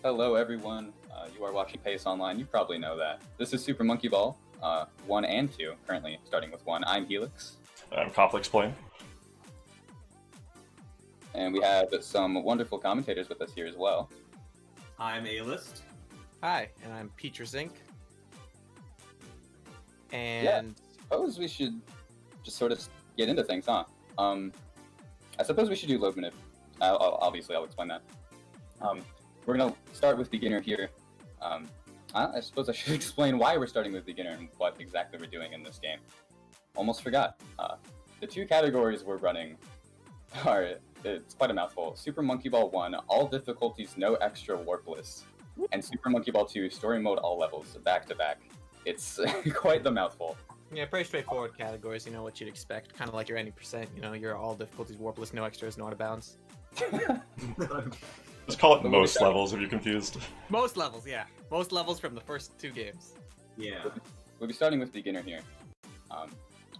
Hello, everyone. You are watching Pace Online. You probably know that. This is Super Monkey Ball 1 and 2, currently starting with 1. I'm Helix. I'm ComplexPlane. And we have some wonderful commentators with us here as well. I'm A-List. Hi, and I'm Peter Zink. And Yeah, suppose we should just sort of get into things, huh? I suppose we should do load manip. Obviously, I'll explain that. We're going to start with beginner here. I suppose I should explain why we're starting with beginner and what exactly we're doing in this game. Almost forgot. The two categories we're running are, it's quite a mouthful. Super Monkey Ball 1, all difficulties, no extra warpless. And Super Monkey Ball 2, story mode, all levels, back to back. It's quite the mouthful. yeah, pretty straightforward categories. You know what you'd expect, kind of like your 80%. You know, your all difficulties, warpless, no extras, no out of bounds. Just call it most levels if you're confused. Most levels, yeah. Most levels from the first two games. Yeah. We'll be starting with beginner here.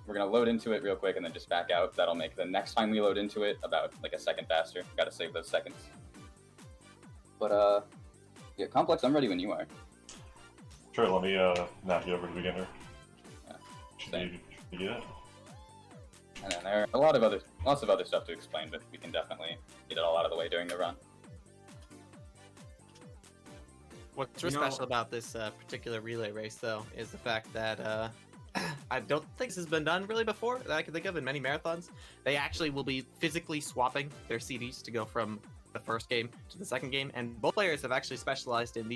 We're going to load into it real quick and then just back out. That'll make the next time we load into it about like a second faster. Got to save those seconds. But yeah, Complex, I'm ready when you are. Sure, let me knock you over to beginner. Yeah, Should you get it? And then there are lots of other stuff to explain, but we can definitely get it all out of the way during the run. What's really special about this particular relay race, though, is the fact that I don't think this has been done really before that I can think of in many marathons. They actually will be physically swapping their CDs to go from the first game to the second game, and both players have actually specialized in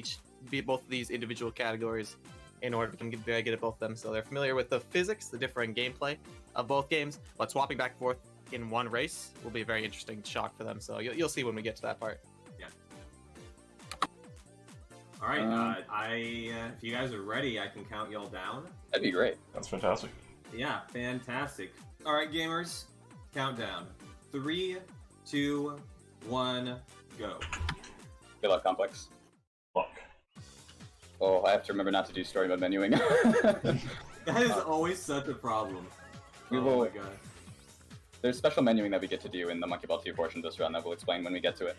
both of these individual categories in order to get very good at both of them. So they're familiar with the physics, the differing gameplay of both games, but swapping back and forth in one race will be a very interesting shock for them. So you'll see when we get to that part. All right. If you guys are ready, I can count y'all down. That'd be great. That's fantastic. Yeah, fantastic. All right, gamers, countdown. 3, 2, 1, go. Good luck, Complex. Fuck. Oh, I have to remember not to do story mode menuing. That is always such a problem. We oh will- my god. There's special menuing that we get to do in the Monkey Ball 2 portion of this run that we'll explain when we get to it.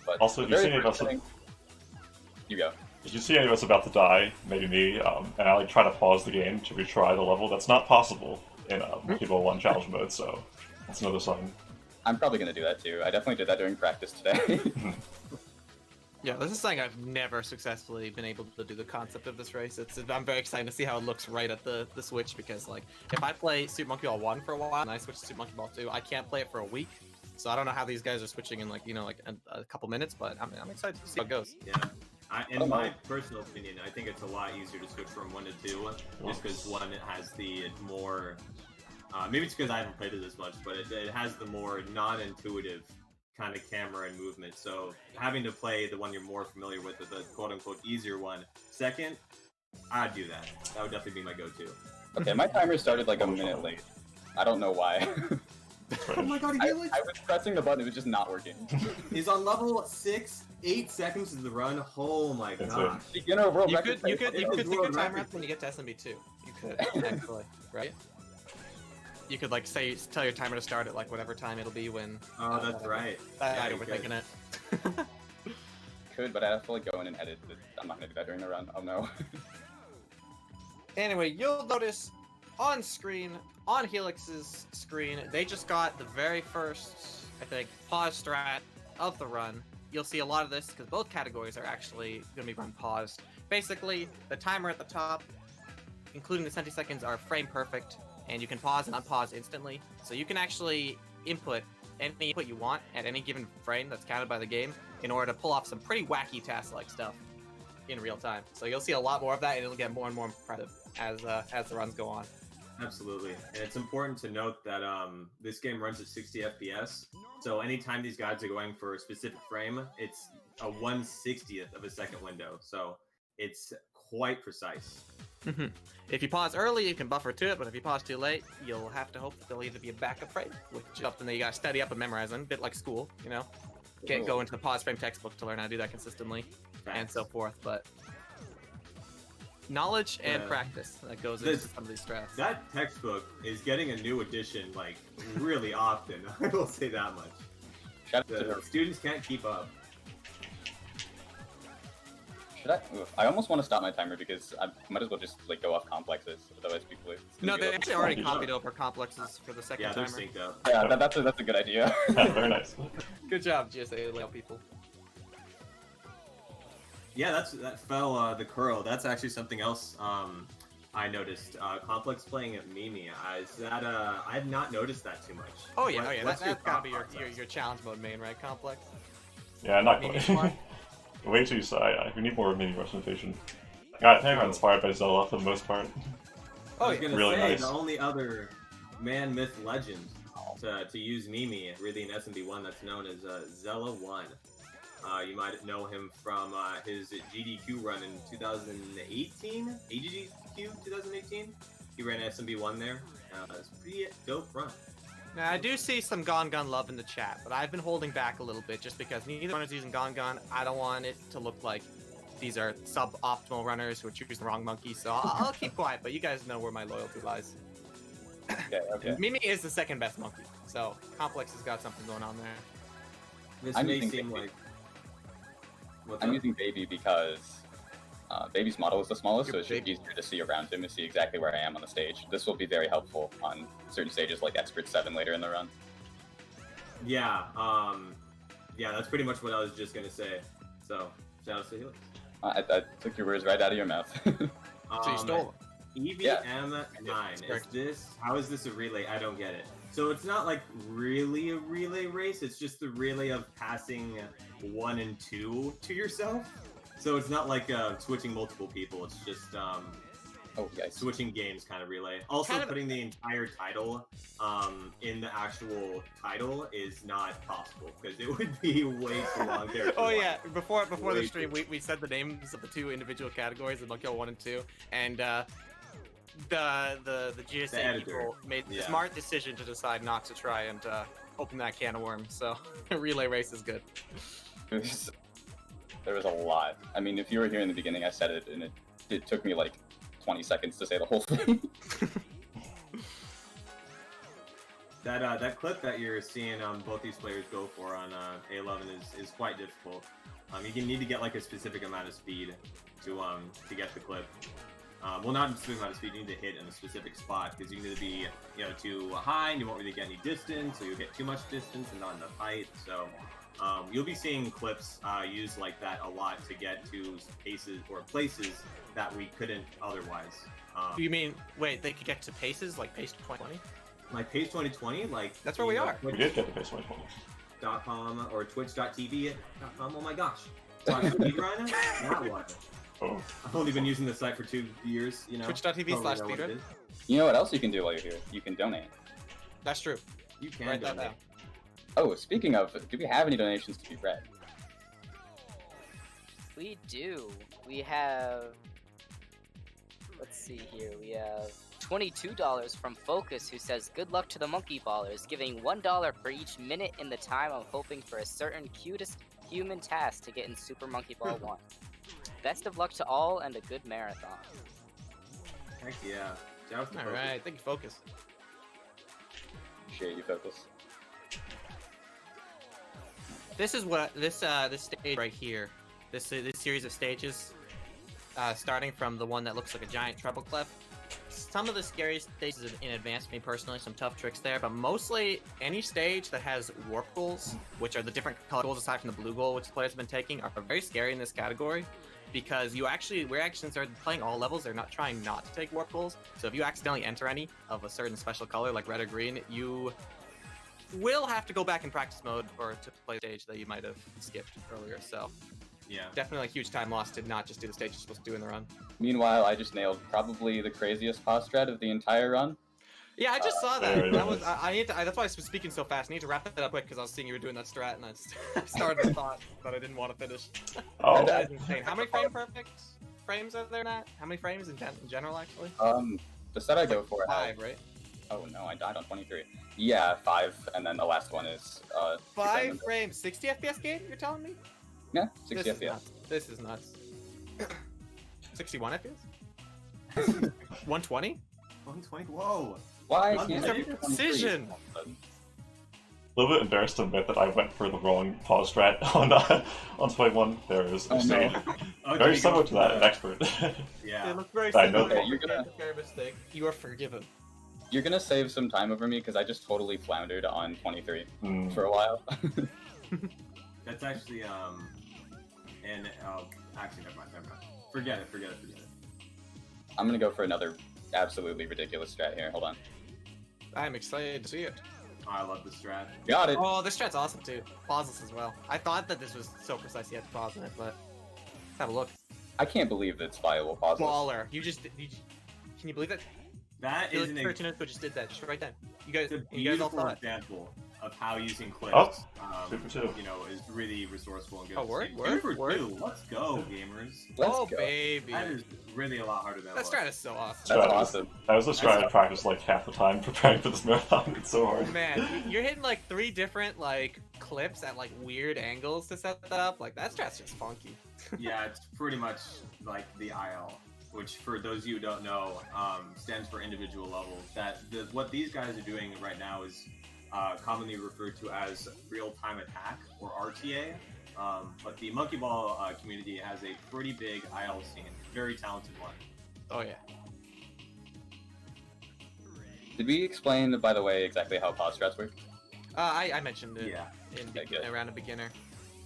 But Also, the if you very see any of first us, thing- You go. if you see any of us about to die, maybe me, and I like try to pause the game to retry the level, that's not possible in Monkey Ball 1 challenge mode. So that's another sign. I'm probably going to do that too. I definitely did that during practice today. Yeah, this is something I've never successfully been able to do, the concept of this race. I'm very excited to see how it looks right at the Switch, because like if I play Super Monkey Ball 1 for a while and I switch to Super Monkey Ball 2, I can't play it for a week. So I don't know how these guys are switching in like a couple minutes, but I'm excited to see how it goes. Yeah. In my personal opinion, I think it's a lot easier to switch from 1 to 2, just because 1 has the more... maybe it's because I haven't played it as much, but it has the more non-intuitive kind of camera and movement. So having to play the one you're more familiar with, the quote-unquote easier one, second, I'd do that. That would definitely be my go-to. Okay, my timer started like a minute late. I don't know why. Oh my god, I was pressing the button, it was just not working. He's on level 6, 8 seconds of the run. Oh my That's gosh. Beginner world You record. could take World your timer record. up when you get to SMB2. You could actually, right? You could like tell your timer to start at like whatever time it'll be when. Oh, that's right. I you overthinking it. Could, but I have to like go in and edit. I'm not gonna do that during the run. Oh no. Anyway, you'll notice on screen, on Helix's screen, they just got the very first, I think, pause strat of the run. You'll see a lot of this because both categories are actually going to be run paused. Basically, the timer at the top, including the centiseconds, are frame perfect, and you can pause and unpause instantly. So you can actually input any input you want at any given frame that's counted by the game in order to pull off some pretty wacky task-like stuff in real time. So you'll see a lot more of that, and it'll get more and more impressive as the runs go on. Absolutely. And it's important to note that this game runs at 60 FPS. So anytime these guys are going for a specific frame, it's a 1/60th of a second window. So it's quite precise. If you pause early, you can buffer to it, but if you pause too late, you'll have to hope that there'll either be a backup frame, which is something that you gotta study up and memorize on, a bit like school, you know? Can't go into the pause frame textbook to learn how to do that consistently, and so forth, but knowledge and practice that goes into some of these strats. That textbook is getting a new edition, like, really often. I will say that much. Shout out to The her. students can't keep up. I almost want to stop my timer because I might as well just like go off complexes. Otherwise, people. No, they actually already Good copied over complexes for the second Yeah, they're timer. synced up. Yeah, that's a good idea. Very nice. Good job, GSA layout people. Yeah, that fell the curl. That's actually something else I noticed. Complex playing at Mimi. Is that I have not noticed that too much. Oh yeah, What's that's gotta be thought process? your challenge mode main, right? Complex. Yeah, not Mimi quite. one? Way too side. We need more mini representation. I think I'm inspired by Zelda for the most part. I Oh was yeah. gonna Really say nice. the only other man, myth, legend to use Mimi really in SMB1 that's known as Zella1. You might know him from his GDQ run in 2018, AGDQ 2018. He ran SMB1 there. It's a pretty dope run. Now I do see some Gon love in the chat, but I've been holding back a little bit just because neither one is using Gon. I don't want it to look like these are suboptimal runners who are choosing the wrong monkey, so I'll keep quiet, but you guys know where my loyalty lies. Okay. Mimi is the second best monkey, so Complex has got something going on there. This I'm may using seem Baby. like. What's I'm up? using Baby because Baby's model is the smallest, so Your it's just Baby. easier to see around him and see exactly where I am on the stage. This will be very helpful on certain stages like Expert 7 later in the run. Yeah, yeah, that's pretty much what I was just gonna say. So, shout out to Helix. I took your words right out of your mouth. So you stole EVM9, how is this a relay? I don't get it. So it's not like really a relay race, it's just the relay of passing 1 and 2 to yourself. So it's not like switching multiple people, it's just Oh, guys. switching games kind of relay. Also, Kind of- putting the entire title in the actual title is not possible, because it would be way too long there. Oh yeah, before the Way stream, we said the names of the two individual categories, the Monkey 1 and 2, and the GSA The editor. people made the Yeah. smart decision to decide not to try and open that can of worms. So relay race is good. There was a lot. I mean, if you were here in the beginning, I said it, and it took me like 20 seconds to say the whole thing. That clip that you're seeing both these players go for on A11 is quite difficult. You need to get like a specific amount of speed to get the clip. Well, not a specific amount of speed. You need to hit in a specific spot because you need to be too high and you won't really get any distance, so you'll get too much distance and not enough height. So you'll be seeing clips used like that a lot to get to paces or places that we couldn't otherwise. You mean wait? They could get to paces like pace 2020? Like Pace 2020, like That's where we are. We did get the base 120. Twitch.com or Twitch.tv.com. Oh my gosh. Speedrun? That one. Oh. I've only been using the site for 2 years, Twitch.tv/speedrun. it is. You know what else you can do while you're here? You can donate. That's true. You can Write that donate. down. Oh, speaking of, do we have any donations to be read? We do. We have. Let's see here. We have $22 from Focus, who says, "Good luck to the Monkey Ballers, giving $1 for each minute in the time I'm hoping for a certain cutest human task to get in Super Monkey Ball 1. Best of luck to all and a good marathon." Heck yeah. Shout out to All Focus. right, thank you, Focus. Appreciate you, Focus. This is what this stage right here. This series of stages, starting from the one that looks like a giant treble clef. Some of the scariest stages in advance for me personally, some tough tricks there, but mostly any stage that has warp goals, which are the different color goals aside from the blue goal which the players have been taking, are very scary in this category. Because we're actually started playing all levels, they're not trying not to take warp goals. So if you accidentally enter any of a certain special color like red or green, you will have to go back in practice mode or to play the stage that you might have skipped earlier. So Yeah. definitely a huge time lost to not just do the stage you're supposed to do in the run. Meanwhile, I just nailed probably the craziest pause strat of the entire run. Yeah, I just saw that. very That was nice. I need to. That's why I was speaking so fast. I need to wrap that up quick because I was seeing you were doing that strat, and I started the thought that I didn't want to finish. Oh, That is insane. How many perfect frames are there, Nat? How many frames in general, actually? The set I go for 5, right? Oh no, I died on 23. Yeah, 5, and then the last one is 5 frames, 60 FPS game? You're telling me? Yeah, 60 This is FPS. nuts. This is nuts. 61 FPS? 120? 120? Whoa! Why These can't are I do 23? precision. little bit embarrassed to admit that I went for the wrong pause strat on Fight 1. There is Oh, no. very similar to that in Expert. Yeah. It looked very I similar. know that. You're gonna- Fair mistake. You are forgiven. You're gonna save some time over me because I just totally floundered on 23 Mm. for a while. That's actually and actually never mind. Forget it. I'm gonna go for another absolutely ridiculous strat here. Hold on. I'm excited to see it. Oh, I love this strat. Got it. Oh, this strat's awesome too. Pauseless as well. I thought that this was so precise you had to pause in it, but let's have a look. I can't believe that it's viable pauseless. Baller. You can you believe it? That is an Fortunato just did that just right then. You guys, it's a you guys all beautiful saw it. example of how using clips, Oh, super too. you know, is really resourceful and good. Oh, word, Two word, for word. two. Let's go, gamers. Let's Oh go. baby. That is really a lot harder than That it strat is so awesome. That's Strat. awesome. That was a strat I practiced like half the time preparing for this marathon. It's so hard. Man, you're hitting like 3 different like clips at like weird angles to set that up. Like that strat's just funky. Yeah, it's pretty much like the IL, which for those of you who don't know, stands for individual levels. What these guys are doing right now is commonly referred to as real-time attack, or RTA. But the Monkey Ball community has a pretty big IL scene, very talented one. Oh yeah. Did we explain, by the way, exactly how pause strats work? I mentioned it Yeah. Okay, good. around a beginner.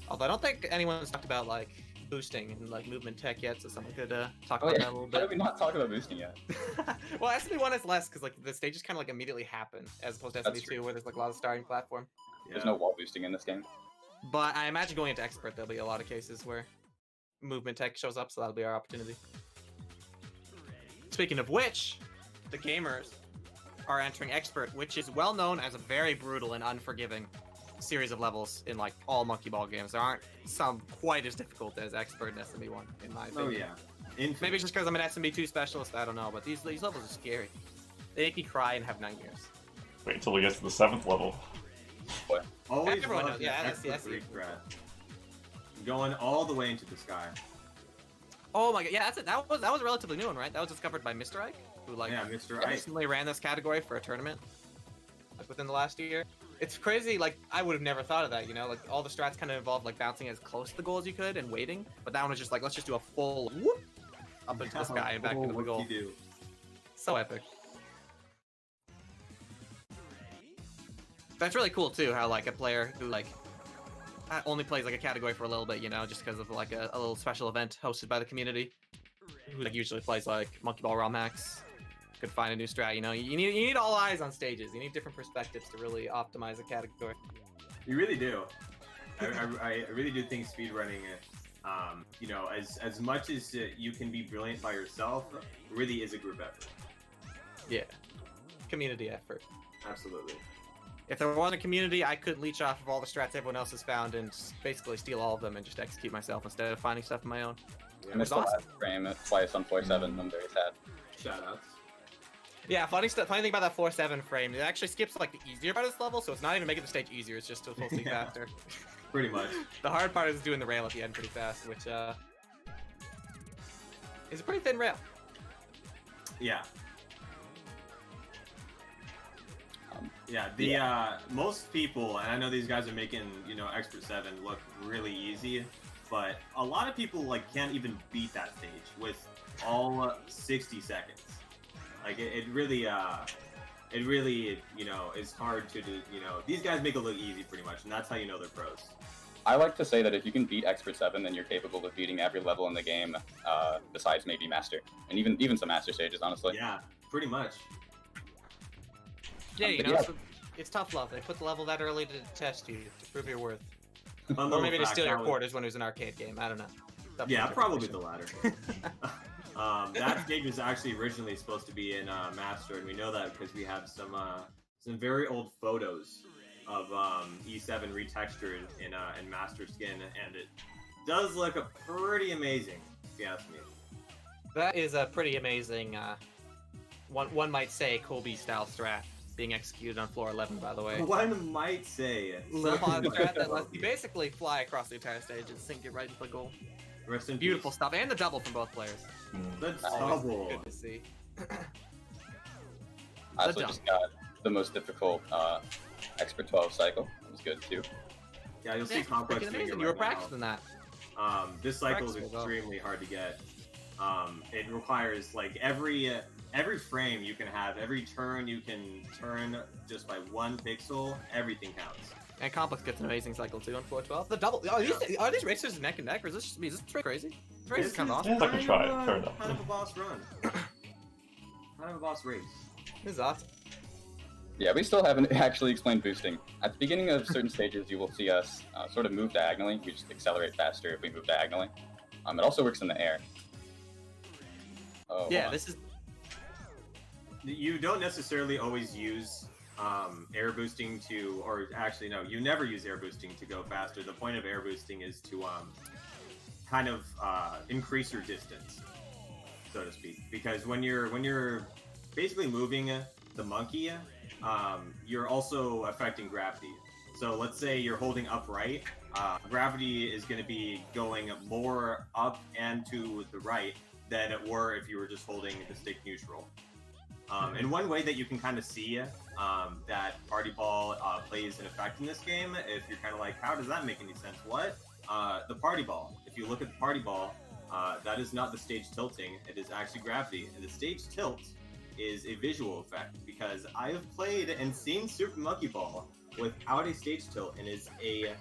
Although I don't think anyone's talked about like boosting and like movement tech yet, so someone could talk Oh, about yeah. that a little How did bit. we not talk about boosting yet? Well, SMB1 is less because like the stages kind of like immediately happen as opposed to That's SMB2 true. where there's like a lot of starting platform. There's no wall boosting in this game. But I imagine going into expert there'll be a lot of cases where movement tech shows up, so that'll be our opportunity. Speaking of which, the gamers are entering expert, which is well known as a very brutal and unforgiving series of levels in like all Monkey Ball games. There aren't some quite as difficult as expert and SMB1 in my opinion. Oh yeah. Infinite. Maybe it's just because I'm an SMB2 specialist, I don't know, but these levels are scary. They make me cry and have nightmares. Wait until we get to the 7th level. Always Everyone love knows- yeah, the that's the expert SE. three strat. Going all the way into the sky. Oh my god, yeah, that's it. That was a relatively new one, right? That was discovered by Mr. Ike, who like Yeah, Mr. Ike. recently ran this category for a tournament, like within the last year. It's crazy, like I would have never thought of that, you know, like all the strats kind of involved like bouncing as close to the goal as you could and waiting, but that one was just like, let's just do a full whoop up into the sky and back into the What goal. you do? So epic. That's really cool too, how like a player who like only plays like a category for a little bit, you know, just because of like a little special event hosted by the community, who like usually plays like Monkey Ball Raw Max, could find a new strat. You know, you need all eyes on stages. You need different perspectives to really optimize a category. You really do. I really do think speedrunning, you know, as much as you can be brilliant by yourself, really is a group effort. Yeah, community effort. Absolutely. If there wasn't a community, I could leech off of all the strats everyone else has found and basically steal all of them and just execute myself instead of finding stuff on my own. I missed the awesome. last frame twice on 4-7. I'm very sad. Shoutouts. Yeah, funny thing about that 4-7 frame, it actually skips like the easier part of this level, so it's not even making the stage easier, it's just supposed to be Yeah. faster. Pretty much. The hard part is doing the rail at the end pretty fast, which is a pretty thin rail. Yeah. Yeah, the most people, and I know these guys are making, you know, Expert 7 look really easy, but a lot of people like can't even beat that stage with all 60 seconds. Like it really, you know, is hard to do. You know, these guys make it look easy pretty much, and that's how you know they're pros. I like to say that if you can beat Expert 7, then you're capable of beating every level in the game, besides maybe Master, and even some Master stages, honestly. Yeah, pretty much. Yeah, you But know, yeah. it's tough love. They put the level that early to test you, to prove your worth. Fun Or little maybe to fact, steal your that was- quarters when it was an arcade game, I don't know. Tough Yeah, probably interpretation. the latter. That stage was actually originally supposed to be in Master, and we know that because we have some very old photos of E7 retextured in Master skin, and it does look pretty amazing, if you ask me. That is a pretty amazing, one might say, Kobe-style strat being executed on floor 11, by the way. One might say. Little pod strat that lets you basically fly across the entire stage and sink it right into the goal. Rest in Beautiful peace. stuff, and the double from both players. That's Always double. good to see. I also The just got the most difficult Expert 12 cycle. That was good too. Yeah, you'll see Yeah, complex freaking figure amazing. right You were now. practicing that. This cycle is Practice will go. extremely hard to get. It requires like every frame you can have, every turn you can turn just by 1 pixel, everything counts. And Complex gets an amazing cycle too on 412. The double. Are these racers neck and neck, or is this pretty crazy? This race is kind of awesome. Yeah, I can try it. Fair enough. Kind of a boss run. Kind of a boss race. This is awesome. Yeah, we still haven't actually explained boosting. At the beginning of certain stages, you will see us sort of move diagonally. We just accelerate faster if we move diagonally. It also works in the air. Oh, Yeah, hold on. this is. You don't necessarily always use air boosting to, or actually no, you never use air boosting to go faster. The point of air boosting is to kind of increase your distance, so to speak. Because when you're basically moving the monkey, you're also affecting gravity. So let's say you're holding upright, gravity is going to be going more up and to the right than it were if you were just holding the stick neutral. And one way that you can kind of see that Party Ball plays an effect in this game, if you're kind of like, how does that make any sense? What? The Party Ball. If you look at the Party Ball, that is not the stage tilting, it is actually gravity. And the stage tilt is a visual effect, because I have played and seen Super Monkey Ball without a stage tilt, and it's a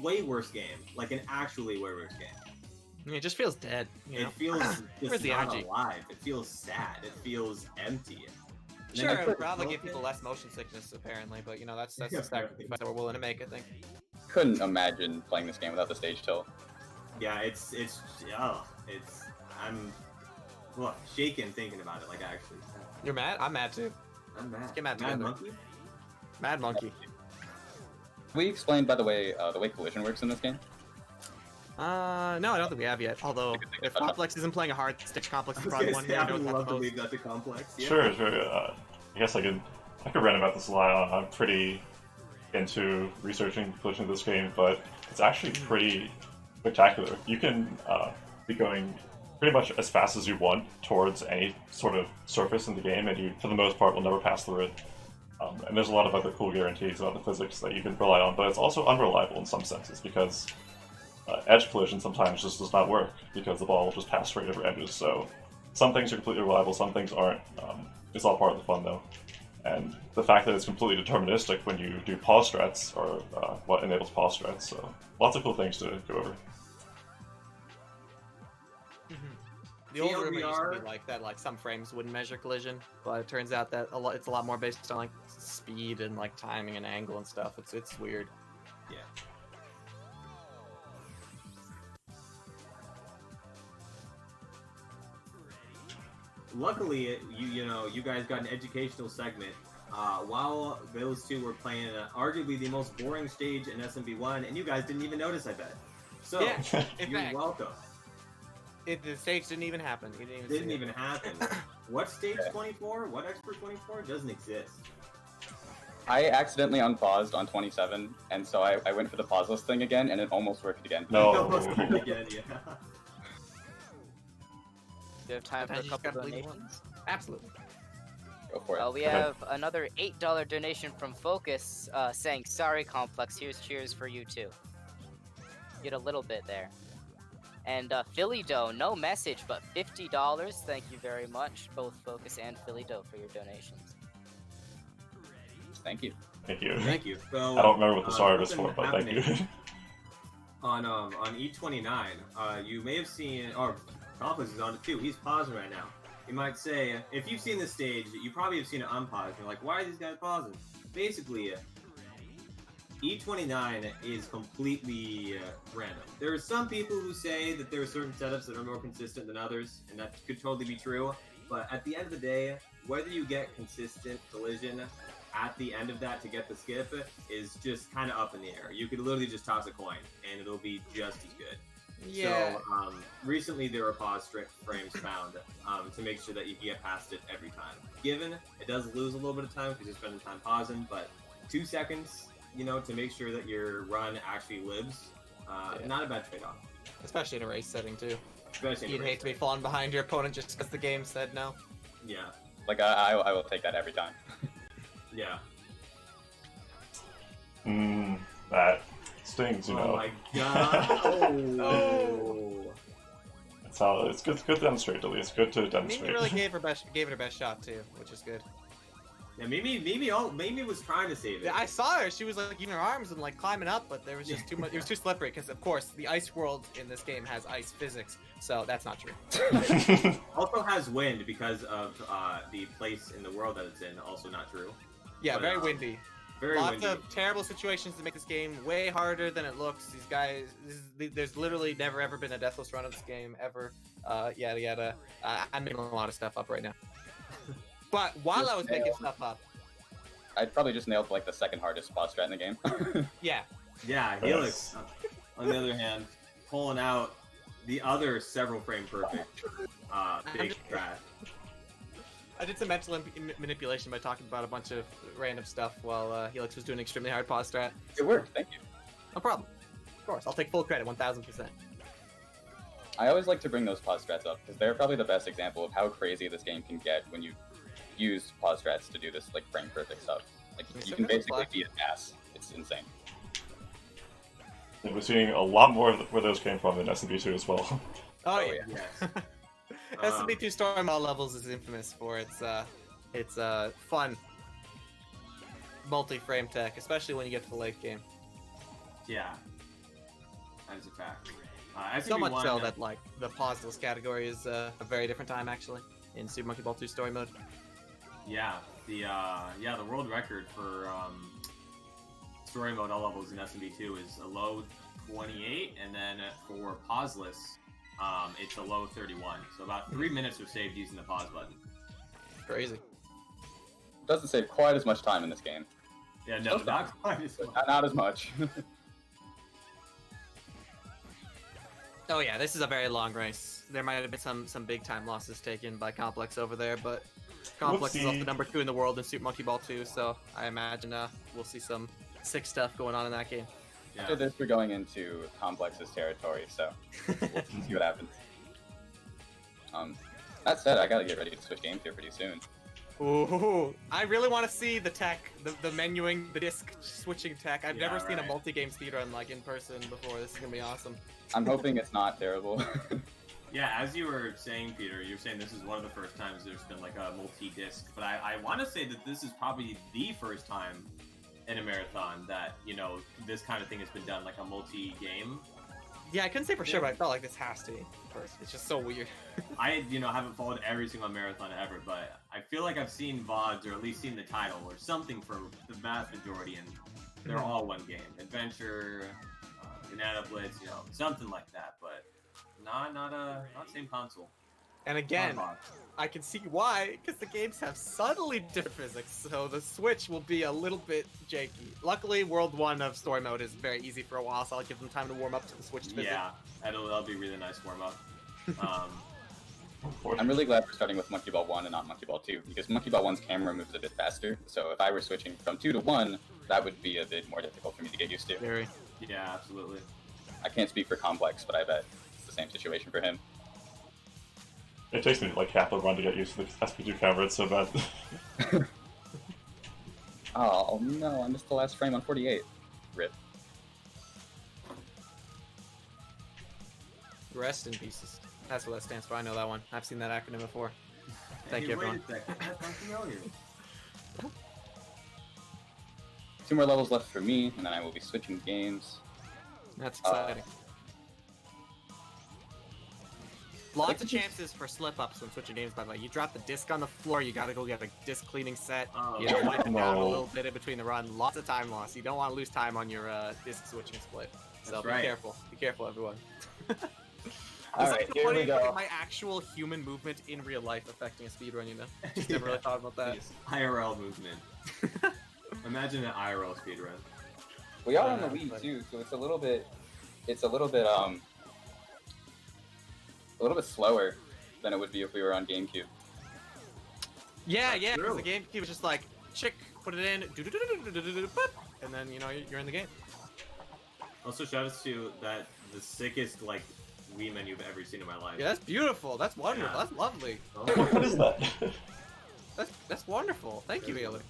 way worse game, like an actually way worse game. It just feels dead. You know? It feels Where's just the not energy? alive. It feels sad. It feels empty. Sure, I it would couldn't probably help give people it. less motion sickness, apparently, but you know that's Yeah, the sacrifice that we're willing to make, I think. Couldn't imagine playing this game without the stage tilt. Yeah, I'm shaking thinking about it. Like actually, You're mad? I'm mad too. I'm mad. get mad together. Monkey. Mad Monkey. We explained, by the way collision works in this game. No, I don't think we have yet. Although, if Complex isn't playing a hard stick, Complex is I was probably gonna one say, who I knows would that love the to most. leave that to Complex. Yeah. Sure. I guess I could rant about this a lot. I'm pretty into researching collision of this game, but it's actually pretty spectacular. You can be going pretty much as fast as you want towards any sort of surface in the game, and you, for the most part, will never pass through it. And there's a lot of other cool guarantees about the physics that you can rely on, but it's also unreliable in some senses, because edge collision sometimes just does not work, because the ball will just pass straight over edges. So some things are completely reliable, some things aren't. It's all part of the fun, though. And the fact that it's completely deterministic when you do pause strats, or what enables pause strats, so lots of cool things to go over. The old rumor used to be like that, like some frames wouldn't measure collision, but it turns out that it's a lot more based on like speed and like timing and angle and stuff. It's weird. Yeah. Luckily, you guys got an educational segment while those two were playing arguably the most boring stage in SMB1, and you guys didn't even notice, I bet. So, Yeah, in you're fact. welcome. The stage didn't even happen. You didn't even. Didn't see even happen. What stage 24? What expert 24? Doesn't exist. I accidentally unpaused on 27, and so I went for the pauseless thing again, and it almost worked again. No. Almost again, yeah. Do you have time for a Sometimes you just couple gotta leave one. donations? Absolutely. Go for it. We have another $8 donation from Focus saying, sorry, Complex, here's cheers for you too. Get a little bit there. And Philly Dough, no message, but $50. Thank you very much, both Focus and Philly Dough, for your donations. Thank you. Thank you. Thank you. So, I don't remember what the sorry was something for, but thank you. happening on E29, you may have seen, or Complex is on it too. He's pausing right now. You might say, if you've seen this stage, you probably have seen it unpaused. You're like, why are these guys pausing? Basically, E29 is completely random. There are some people who say that there are certain setups that are more consistent than others, and that could totally be true. But at the end of the day, whether you get consistent collision at the end of that to get the skip is just kind of up in the air. You could literally just toss a coin, and it'll be just as good. Yeah. So, recently there were pause frames found to make sure that you can get past it every time. Given, it does lose a little bit of time because you're spending time pausing, but 2 seconds, to make sure that your run actually lives, not a bad trade-off. Especially in a race setting too. Especially in You'd a hate race. to be falling behind your opponent just because the game said no. Yeah, Like I will take that every time. yeah. That stings, you Oh know. my god. Oh. That's how it's good to demonstrate, at least. Good to Mimi demonstrate. really gave it her best shot too, which is good. Yeah, Mimi was trying to save it. Yeah, I saw her. She was like using her arms and like climbing up, but there was just too much. It was too slippery because, of course, the ice world in this game has ice physics, so that's not true. Also has wind because of the place in the world that it's in. Also not true. Yeah, But, very windy. Very Lots windy. of terrible situations to make this game way harder than it looks. These guys, there's literally never ever been a deathless run of this game ever. Yada yada. I'm making a lot of stuff up right now. But while I was making stuff up, I'd probably just nailed like the second hardest boss strat in the game. yeah, Yeah, Helix, on the other hand, pulling out the other several frame perfect big strat. I did some mental manipulation by talking about a bunch of random stuff while Helix was doing an extremely hard pause strat. It worked, thank you. No problem. Of course, I'll take full credit, 1000%. I always like to bring those pause strats up because they're probably the best example of how crazy this game can get when you use pause strats to do this like frame perfect stuff. Like you can basically be an ass. It's insane. And we're seeing a lot more of where those came from in SMB2 as well. Oh yeah. Yes. SMB2 story mode levels is infamous for its fun multi-frame tech, especially when you get to the late game. Yeah, that is a fact. So much SMB1, so that like the pauseless category is a very different time actually in Super Monkey Ball 2 story mode. yeah, the world record for story mode all levels in SMB2 is a low 28, and then for pauseless, it's a low 31. So about 3 minutes are saved using the pause button. Crazy. It doesn't save quite as much time in this game. Yeah, no, not quite as much. Not as much. Oh yeah, this is a very long race. There might have been some big time losses taken by Complex over there, but Complex is also number 2 in the world in Super Monkey Ball 2, so I imagine we'll see some sick stuff going on in that game. Yeah. After this, we're going into Complex's territory, so we'll see what happens. That said, I gotta get ready to switch games here pretty soon. Ooh, I really want to see the tech, the menuing, the disc switching tech. I've never seen a multi-game speedrun like in person before. This is gonna be awesome. I'm hoping it's not terrible. Yeah, as you were saying, Peter, you're saying this is one of the first times there's been like a multi-disc, but I want to say that this is probably the first time in a marathon that, you know, this kind of thing has been done, like a multi-game. Yeah, I couldn't say for sure, but I felt like this has to be first. It's just so weird. I, haven't followed every single marathon ever, but I feel like I've seen VODs, or at least seen the title, or something for the vast majority, and they're all one game. Adventure, Banana Blitz, something like that, but not same console. And again, I can see why, because the games have subtly different physics, so the Switch will be a little bit janky. Luckily, World 1 of story mode is very easy for a while, so I'll give them time to warm up to the Switch physics. Yeah, that'll be a really nice warm-up. I'm really glad we're starting with Monkey Ball 1 and not Monkey Ball 2, because Monkey Ball 1's camera moves a bit faster, so if I were switching from 2 to 1, that would be a bit more difficult for me to get used to. Very. Yeah, absolutely. I can't speak for Complex, but I bet it's the same situation for him. It takes me like half a run to get used to the SP2 camera, it's so bad. Oh no, I missed the last frame on 48. Rip. Rest in pieces. That's what that stands for. I know that one. I've seen that acronym before. Thank you, everyone. Wait a second. That sounds familiar. 2 more levels left for me, and then I will be switching games. That's exciting. Lots of chances for slip-ups when switching games, by the way. You drop the disc on the floor, you gotta go get a disc cleaning set. Oh, Wipe it down a no. little bit in between the run. Lots of time loss. You don't want to lose time on your disc switching split. So That's be right. careful. Be careful, everyone. Alright, It's here we funny to look go. at my actual human movement in real life affecting a speedrun, Just never really thought about that. IRL movement. Imagine an IRL speedrun. We are on the Wii too, so it's a little bit slower than it would be if we were on GameCube. Yeah, That's yeah, because true. the GameCube was just like, chick, put it in, boop, and then, you're in the game. Also, shout out to the sickest, Wii menu I've ever seen in my life. Yeah, that's beautiful. That's wonderful. Yeah. That's lovely. Oh, What is that? That's wonderful. Thank you, Felix.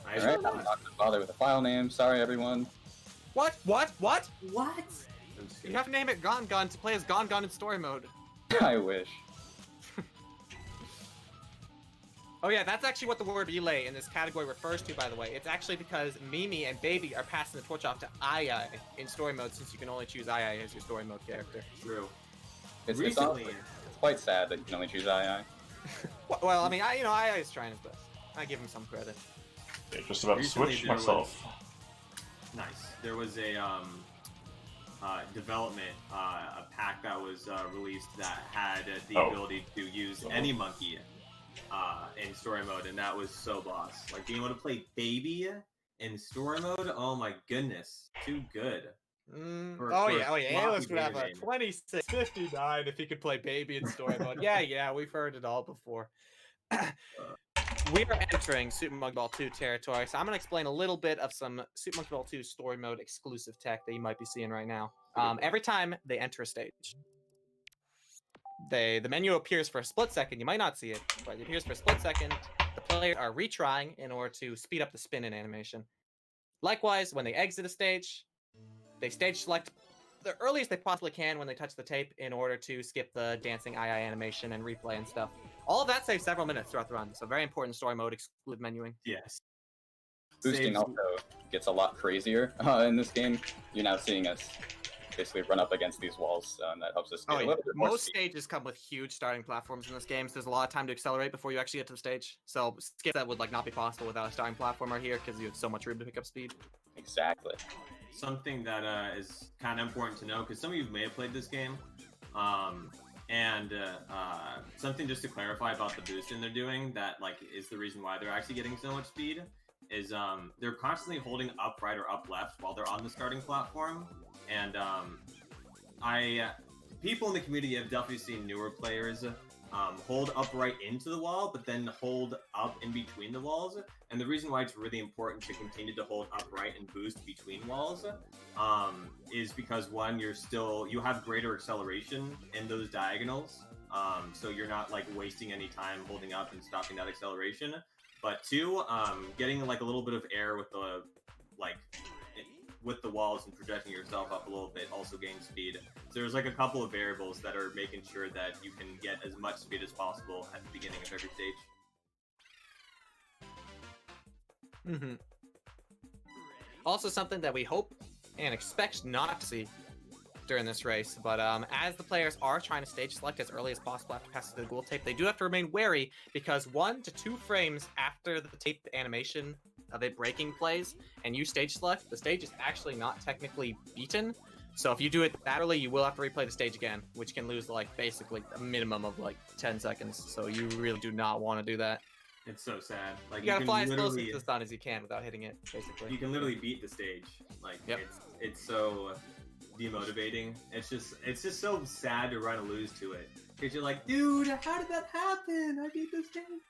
I Alright, will I'm not. not gonna bother with the file name. Sorry, everyone. What? What? What? What? I'm just You kidding. have to name it Gon Gon to play as Gon Gon in story mode. I wish. Oh yeah, that's actually what the word relay in this category refers to, by the way. It's actually because Mimi and Baby are passing the torch off to Ai in story mode, since you can only choose Ai as your story mode character. True. It's Recently, it's quite sad that you can only choose II. Well, I mean, Ai is trying his best. I give him some credit. Yeah, just about to Recently switch there myself. nice. There was a development, a pack that was released that had the ability to use any monkey in story mode, and that was so boss. Like being able to play Baby in story mode, oh my goodness, too good. Oh yeah, floppy Analyst would have a game. 2659 if he could play Baby in story mode. Yeah, we've heard it all before. We are entering Super Monkey Ball 2 territory, so I'm going to explain a little bit of some Super Monkey Ball 2 story mode exclusive tech that you might be seeing right now. Every time they enter a stage, the menu appears for a split second. You might not see it, but it appears for a split second. The players are retrying in order to speed up the spin in animation. Likewise, when they exit a stage, they stage select the earliest they possibly can when they touch the tape in order to skip the dancing II animation and replay and stuff. All of that saves several minutes throughout the run, so very important story mode exclusive menuing. Yes. Boosting Saves- also gets a lot crazier in this game. You're now seeing us basically run up against these walls, and that helps us get a little bit more Most speed. stages come with huge starting platforms in this game, so there's a lot of time to accelerate before you actually get to the stage. So skip that would not be possible without a starting platformer here because you have so much room to pick up speed. Exactly. Something that is kind of important to know, because some of you may have played this game, and something just to clarify about the boosting they're doing that is the reason why they're actually getting so much speed is they're constantly holding up right or up left while they're on the starting platform, and people in the community have definitely seen newer players hold upright into the wall, but then hold up in between the walls. And the reason why it's really important to continue to hold upright and boost between walls is because one, you have greater acceleration in those diagonals, so you're not wasting any time holding up and stopping that acceleration. But two, getting a little bit of air with the with the walls and projecting yourself up a little bit also gains speed. So there's a couple of variables that are making sure that you can get as much speed as possible at the beginning of every stage. Also something that we hope and expect not to see during this race, but as the players are trying to stage select as early as possible after passing the ghoul tape, they do have to remain wary because 1 to 2 frames after the tape animation of it breaking plays and you stage select, the stage is actually not technically beaten. So if you do it that early, you will have to replay the stage again, which can lose basically a minimum of 10 seconds. So you really do not want to do that. It's so sad. You gotta fly as close to the sun as you can without hitting it, basically. You can literally beat the stage. Yep. It's so demotivating. It's just so sad to run and lose to it. Because you're like, dude, how did that happen? I beat this game.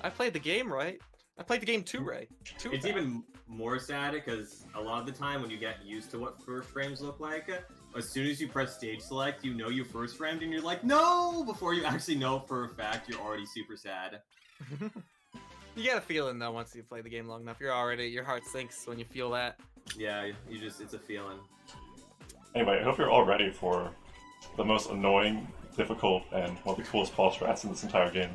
I played the game right. I played the game too right. It's even more sad because a lot of the time when you get used to what first frames look like, as soon as you press stage select, you know you first framed and you're like, no! Before you actually know for a fact, you're already super sad. You get a feeling though once you play the game long enough. Your heart sinks when you feel that. Yeah, it's a feeling. Anyway, I hope you're all ready for the most annoying, difficult, and one of the coolest pause strats in this entire game.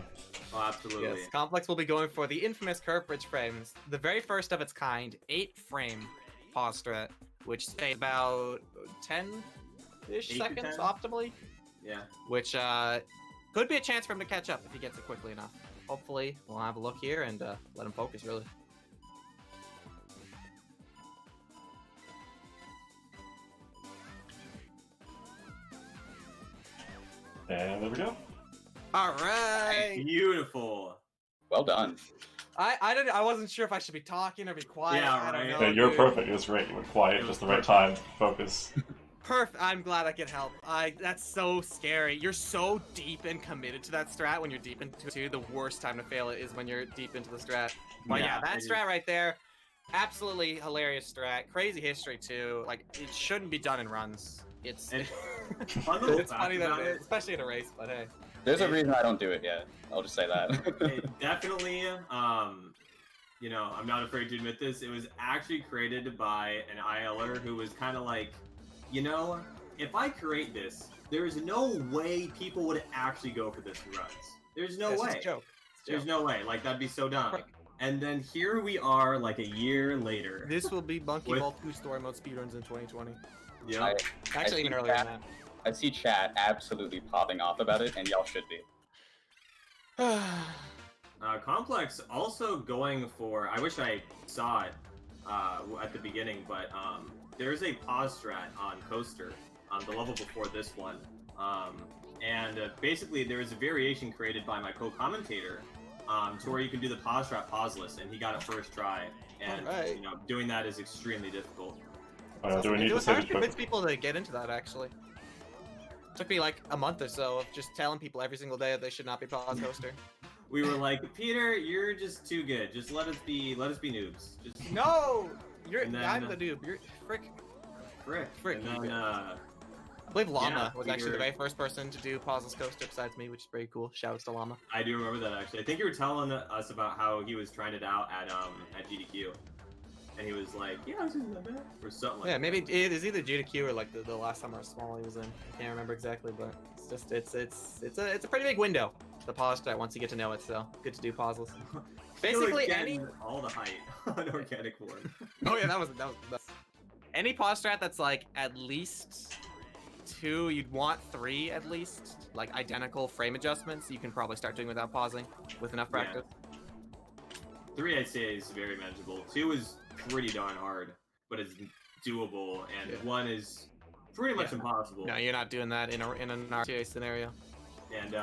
Oh, absolutely. Yes, Complex will be going for the infamous curve bridge frames, the very first of its kind, 8-frame pause strat, which stays about 10-ish seconds 10? optimally. Yeah. Which could be a chance for him to catch up if he gets it quickly enough. Hopefully, we'll have a look here and let him focus, really. And there we go. All right. Beautiful. Well done. I wasn't sure if I should be talking or be quiet. Yeah, I don't right. know. Yeah, you're dude. perfect. It was great. You were quiet, It was just the right perfect. time. Focus. Perfect. I'm glad I could help. That's so scary. You're so deep and committed to that strat when you're deep into it too. The worst time to fail it is when you're deep into the strat. But yeah, that it strat right there, absolutely hilarious strat. Crazy history too. It shouldn't be done in runs. It's And fun little it's fact funny that about it is, especially in a race. But hey, There's a reason I don't do it yet. I'll just say that. it definitely you know, I'm not afraid to admit this. It was actually created by an ILer who was kind of like, you know, if I create this, there's no way people would actually go for this in runs. There's no It's way. just a joke. It's a There's joke. no way. Like, that'd be so dumb. And then here we are, like a year later. This will be Monkey With- Ball 2 story mode speedruns in 2020. Yeah. I Actually, see even earlier than that. that. I see chat absolutely popping off about it, and y'all should be. Complex also going for. I wish I saw it at the beginning, but there's a pause strat on Coaster, the level before this one, and basically there is a variation created by my co-commentator, to where you can do the pause strat pauseless, and he got it first try, and Alright. you know doing that is extremely difficult. Do we need it to was say hard this to convince people to get into that, actually. Took me like a month or so of just telling people every single day that they should not be pause Coaster. We were like, Peter, you're just too good. Just let us be noobs. Just No! And then- I'm the noob. You're frick. frick. And then I believe Llama Yeah, was we actually the were- very first person to do pauseless Coaster besides me, which is very cool. Shoutouts to Llama. I do remember that actually. I think you were telling us about how he was trying it out at GDQ, and he was like, "Yeah, this isn't that bad," or something like Yeah, that. maybe it is either GDQ or like the last time I was small he was in. I can't remember exactly, but it's just it's a pretty big window. The pause strat once you get to know it, so good to do pauseless. Basically any all the height on organic form. Oh yeah, that was any pause strat that's like at least 2, you'd want 3 at least, like identical frame adjustments, you can probably start doing without pausing with enough Yeah. practice. 3 I'd say is very manageable. 2 is pretty darn hard, but it's doable, and Yeah. 1 is pretty much Yeah. impossible. No, you're not doing that in an RTA scenario. And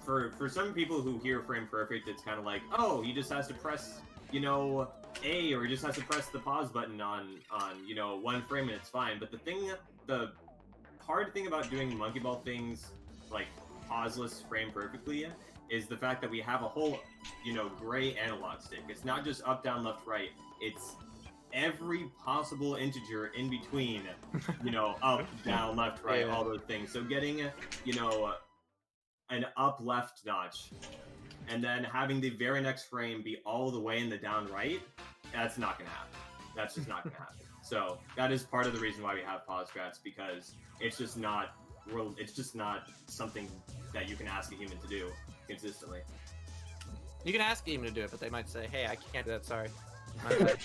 for some people who hear frame perfect, it's kind of like, oh, he just has to press, you know, A, or he just has to press the pause button on you know 1 frame and it's fine. But the hard thing about doing monkey ball things like pauseless frame perfectly is the fact that we have a whole, you know, gray analog stick. It's not just up, down, left, right. It's every possible integer in between, you know, up, down, left, right, Yeah. all those things. So getting, you know, an up left notch, and then having the very next frame be all the way in the down right, that's not gonna happen. That's just not gonna happen. So that is part of the reason why we have pause strats, because it's just not something that you can ask a human to do consistently. You can ask him to do it, but they might say, "Hey, I can't do that. Sorry." My bad.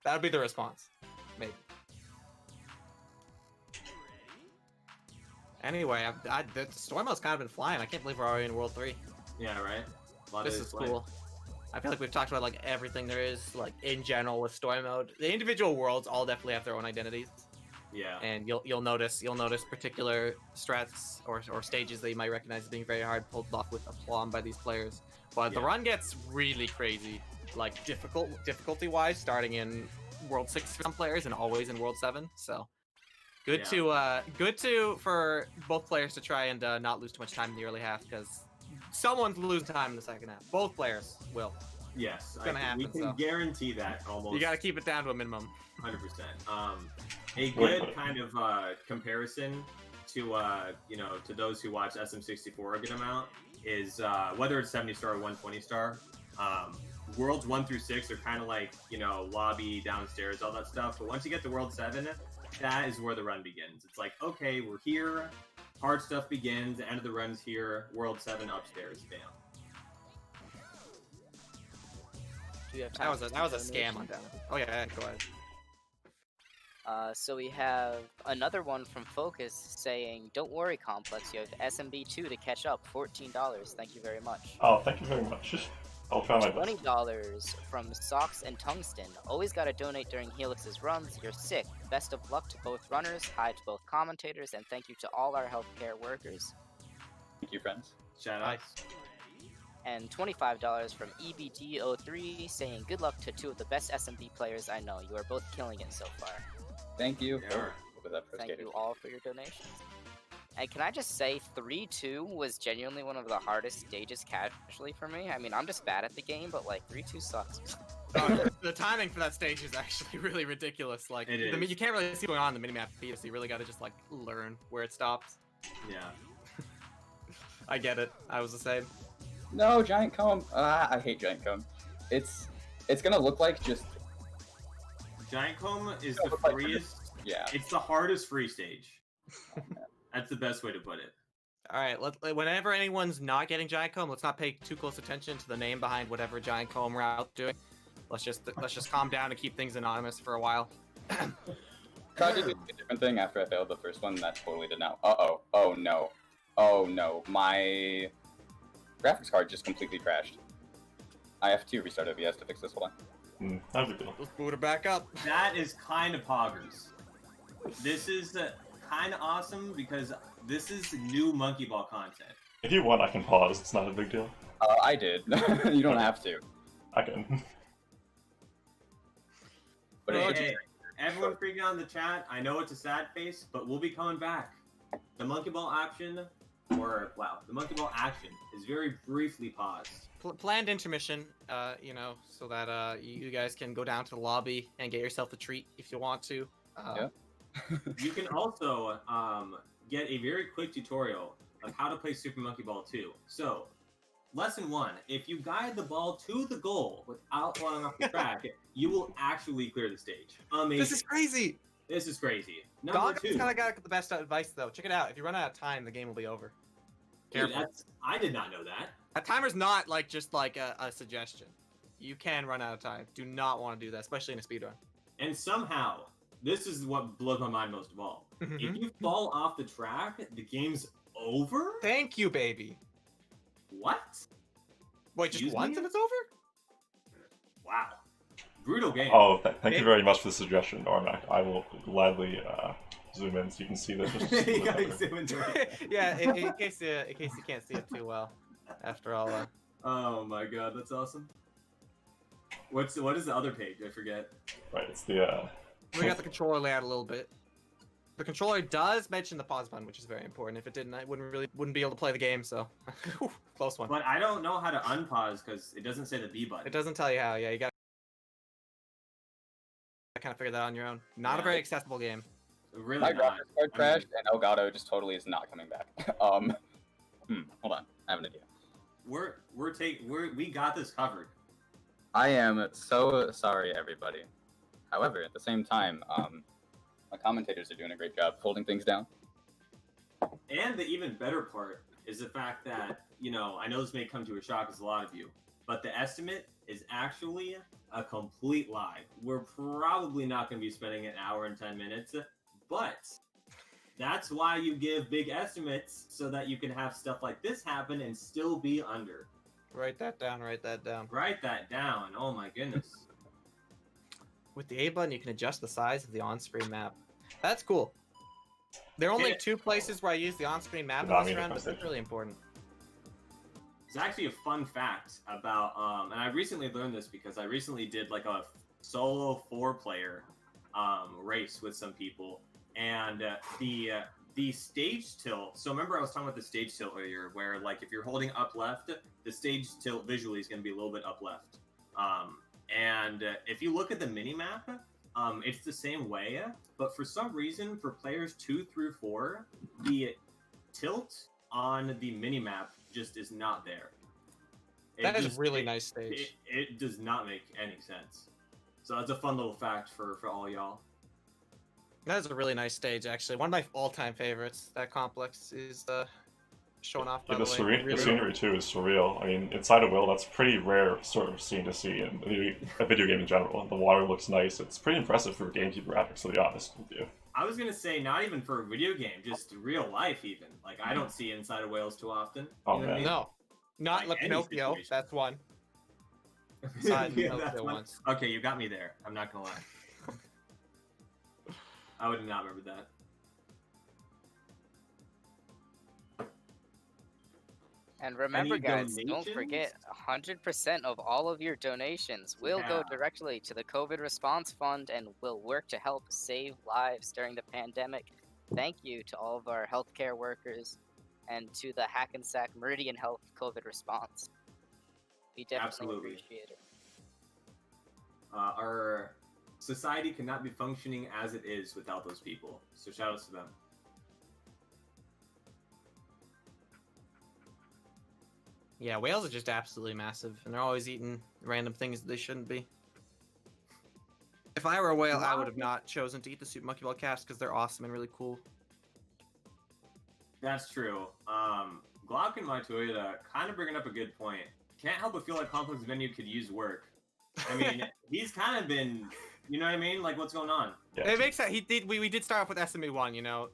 That would be the response, maybe. Anyway, the story mode's kind of been flying. I can't believe we're already in World 3. Yeah, right. A lot of This it is play. cool. I feel like we've talked about like everything there is, like in general with story mode. The individual worlds all definitely have their own identities, Yeah. and you'll notice particular strats or stages that you might recognize as being very hard pulled off with aplomb by these players. But the Yeah. run gets really crazy, like difficulty wise, starting in World 6 for some players and always in World 7. So good to for both players to try and not lose too much time in the early half, because someone's losing time in the second half. Both players will. Yes. It's gonna happen, we can so. guarantee that almost. You got to keep it down to a minimum. 100%. A good kind of comparison to you know, to those who watch SM64 a good amount is whether it's 70 star or 120 star. Worlds 1 through 6 are kind of like, you know, lobby, downstairs, all that stuff. But once you get to World 7, that is where the run begins. It's like, okay, we're here. Hard stuff begins. The end of the run's here. World 7 upstairs. Bam. Do you have That time was for that was a some scam on donations? down. Oh yeah, go ahead. So we have another one from Focus saying, "Don't worry, Complex. You have SMB2 to catch up. $14. Thank you very much." Oh, thank you very much. I'll try my best. $20 from Socks and Tungsten. Always gotta donate during Helix's runs. You're sick. Best of luck to both runners. Hi to both commentators, and thank you to all our healthcare workers. Thank you, friends. Shout out. And $25 from EBD03 saying, "Good luck to 2 of the best SMB players I know. You are both killing it so far." Thank you. Yeah. What was that first Thank skater? you all for your donations. And can I just say, 3-2 was genuinely one of the hardest stages casually for me. I mean, I'm just bad at the game, but like 3-2 sucks. The timing for that stage is actually really ridiculous. Like, It is. you can't really see what's going on in the minimap either, so you really got to just like learn where it stops. Yeah. I get it. I was the same. No, giant comb. I hate giant comb. It's It's gonna look like just Giant Comb is Yeah, the but like- freest. yeah. It's the hardest free stage. That's the best way to put it. All right, whenever anyone's not getting Giant Comb, let's not pay too close attention to the name behind whatever Giant Comb we're out doing. Let's just calm down and keep things anonymous for a while. Tried to do a different thing after I failed the first one. That totally did not. Oh no. Oh no. My graphics card just completely crashed. I have to restart OBS to fix this one. Not a big deal. Let's boot it back up. That is kind of poggers. This is kind of awesome because this is new Monkey Ball content. If you want, I can pause. It's not a big deal. I did. You don't have to. I can. But it should Okay, everyone freaking out in the chat. I know it's a sad face, but we'll be coming back. The Monkey Ball action, the Monkey Ball action is very briefly paused. Planned intermission, you know, so that you guys can go down to the lobby and get yourself a treat if you want to. Yeah. You can also get a very quick tutorial of how to play Super Monkey Ball 2. So, lesson 1, if you guide the ball to the goal without falling off the track, you will actually clear the stage. Amazing. This is crazy. This is crazy. Number Goggins 2. kind of got the best advice though. Check it out. If you run out of time, the game will be over. Dude, Careful. I did not know that. A timer's not like just like a suggestion. You can run out of time. Do not want to do that, especially in a speedrun. And somehow, this is what blows my mind most of all. If you fall off the track, the game's over? Thank you, baby. What? Wait, just Excuse once me? and it's over? Wow. Brutal game. Oh, thank you very much for the suggestion, Normac. I will gladly zoom in so you can see this. Just a You little gotta better. zoom into it. Yeah, in case you can't see it too well. After all, Oh my god, that's awesome. What is the other page? I forget. Right, it's the we got the controller layout a little bit. The controller does mention the pause button, which is very important. If it didn't, I wouldn't be able to play the game. So, close one. But I don't know how to unpause because it doesn't say the B button. It doesn't tell you how. Yeah, you got to kind of figure that out on your own. Not a Yeah. very accessible game. Really My not. graphics card crashed, and Elgato just totally is not coming back. Hold on. I have an idea. We got this covered. I am so sorry, everybody. However, at the same time, my commentators are doing a great job holding things down. And the even better part is the fact that, you know, I know this may come to a shock as a lot of you, but the estimate is actually a complete lie. We're probably not going to be spending an hour and 10 minutes, but that's why you give big estimates so that you can have stuff like this happen and still be under. Write that down. Write that down. Write that down. Oh my goodness. With the A button, you can adjust the size of the on-screen map. That's cool. There are only Yeah. 2 places where I use the on-screen map in Not this me, round, the but that's PlayStation. really important. It's actually a fun fact about, and I recently learned this because I recently did like a solo 4-player race with some people, and the stage tilt. So remember I was talking about the stage tilt earlier, where like if you're holding up left, the stage tilt visually is going to be a little bit up left. And if you look at the mini map, it's the same way, but for some reason, for players 2 through 4, the tilt on the mini map just is not there. That is a really nice stage. It does not make any sense. So that's a fun little fact for all y'all. That is a really nice stage, actually. One of my all-time favorites. That complex is showing off, by Yeah, the way. the scenery too is surreal. I mean, inside a whale, that's pretty rare sort of scene to see in a video game in general. The water looks nice. It's pretty impressive for GameCube graphics, to be honest with you. I was gonna say not even for a video game, just real life even. Like I don't see inside of whales too often. Oh, You know what I man. mean? No. Not Like like any Pinocchio. situation. That's one. Inside Yeah, Pinocchio that's one. once. Okay, you got me there. I'm not gonna lie. I would not remember that. And remember, Any guys, don't donations? forget 100% of all of your donations will go Yeah. directly to the COVID Response Fund and will work to help save lives during the pandemic. Thank you to all of our healthcare workers and to the Hackensack Meridian Health COVID Response. We definitely Absolutely. appreciate it. Our society cannot be functioning as it is without those people. So shout outs to them. Yeah, whales are just absolutely massive, and they're always eating random things that they shouldn't be. If I were a whale, I would have not chosen to eat the Super Monkey Ball caps because they're awesome and really cool. That's true. Glock and my Toyota kind of bringing up a good point. Can't help but feel like Complex Venue could use work. I mean, he's kind of been, you know what I mean? Like, what's going on? Yeah. It makes sense. We did start off with SME 1, you know.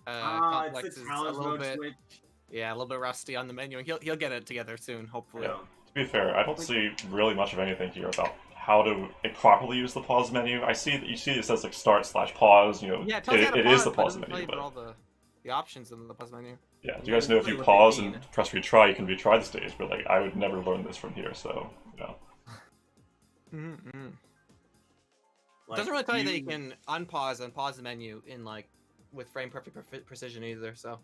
It's Complex the is a challenge little mode bit, switch. yeah, a little bit rusty on the menu, and he'll get it together soon, hopefully. Yeah. To be fair, I don't see really much of anything here about how to properly use the pause menu. I see that it says like start/pause. You know, Yeah, it tells you how to it pause, is the but it pause doesn't tell menu. you But all the options in the pause menu. yeah, do you guys know if you What they pause mean. and press retry, you can retry the stage? But like, I would never learn this from here. So you know. Mm-hmm. Like, Doesn't really tell you that you can unpause and pause the menu in like with frame perfect precision either. So,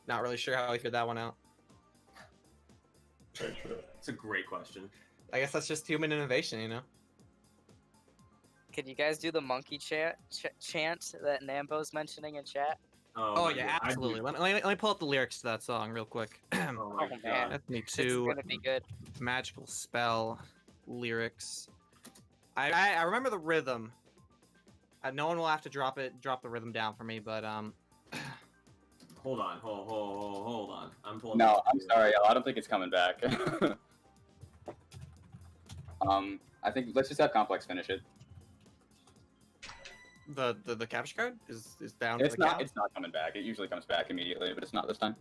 not really sure how we figured that one out. Very true. It's a great question. I guess that's just human innovation, you know. Could you guys do the monkey chant that Nambo's mentioning in chat? Oh my yeah, God. absolutely. Let me pull up the lyrics to that song real quick. Oh my Oh, god. man. That's me This is too. gonna be good. Magical spell lyrics. I remember the rhythm. No one will have to drop the rhythm down for me, but Hold on. Hold on. I'm pulling. No, this I'm here. sorry. I don't think it's coming back. I think let's just have Complex finish it. the capture card is down. It's for the not. count. It's not coming back. It usually comes back immediately, but it's not this time.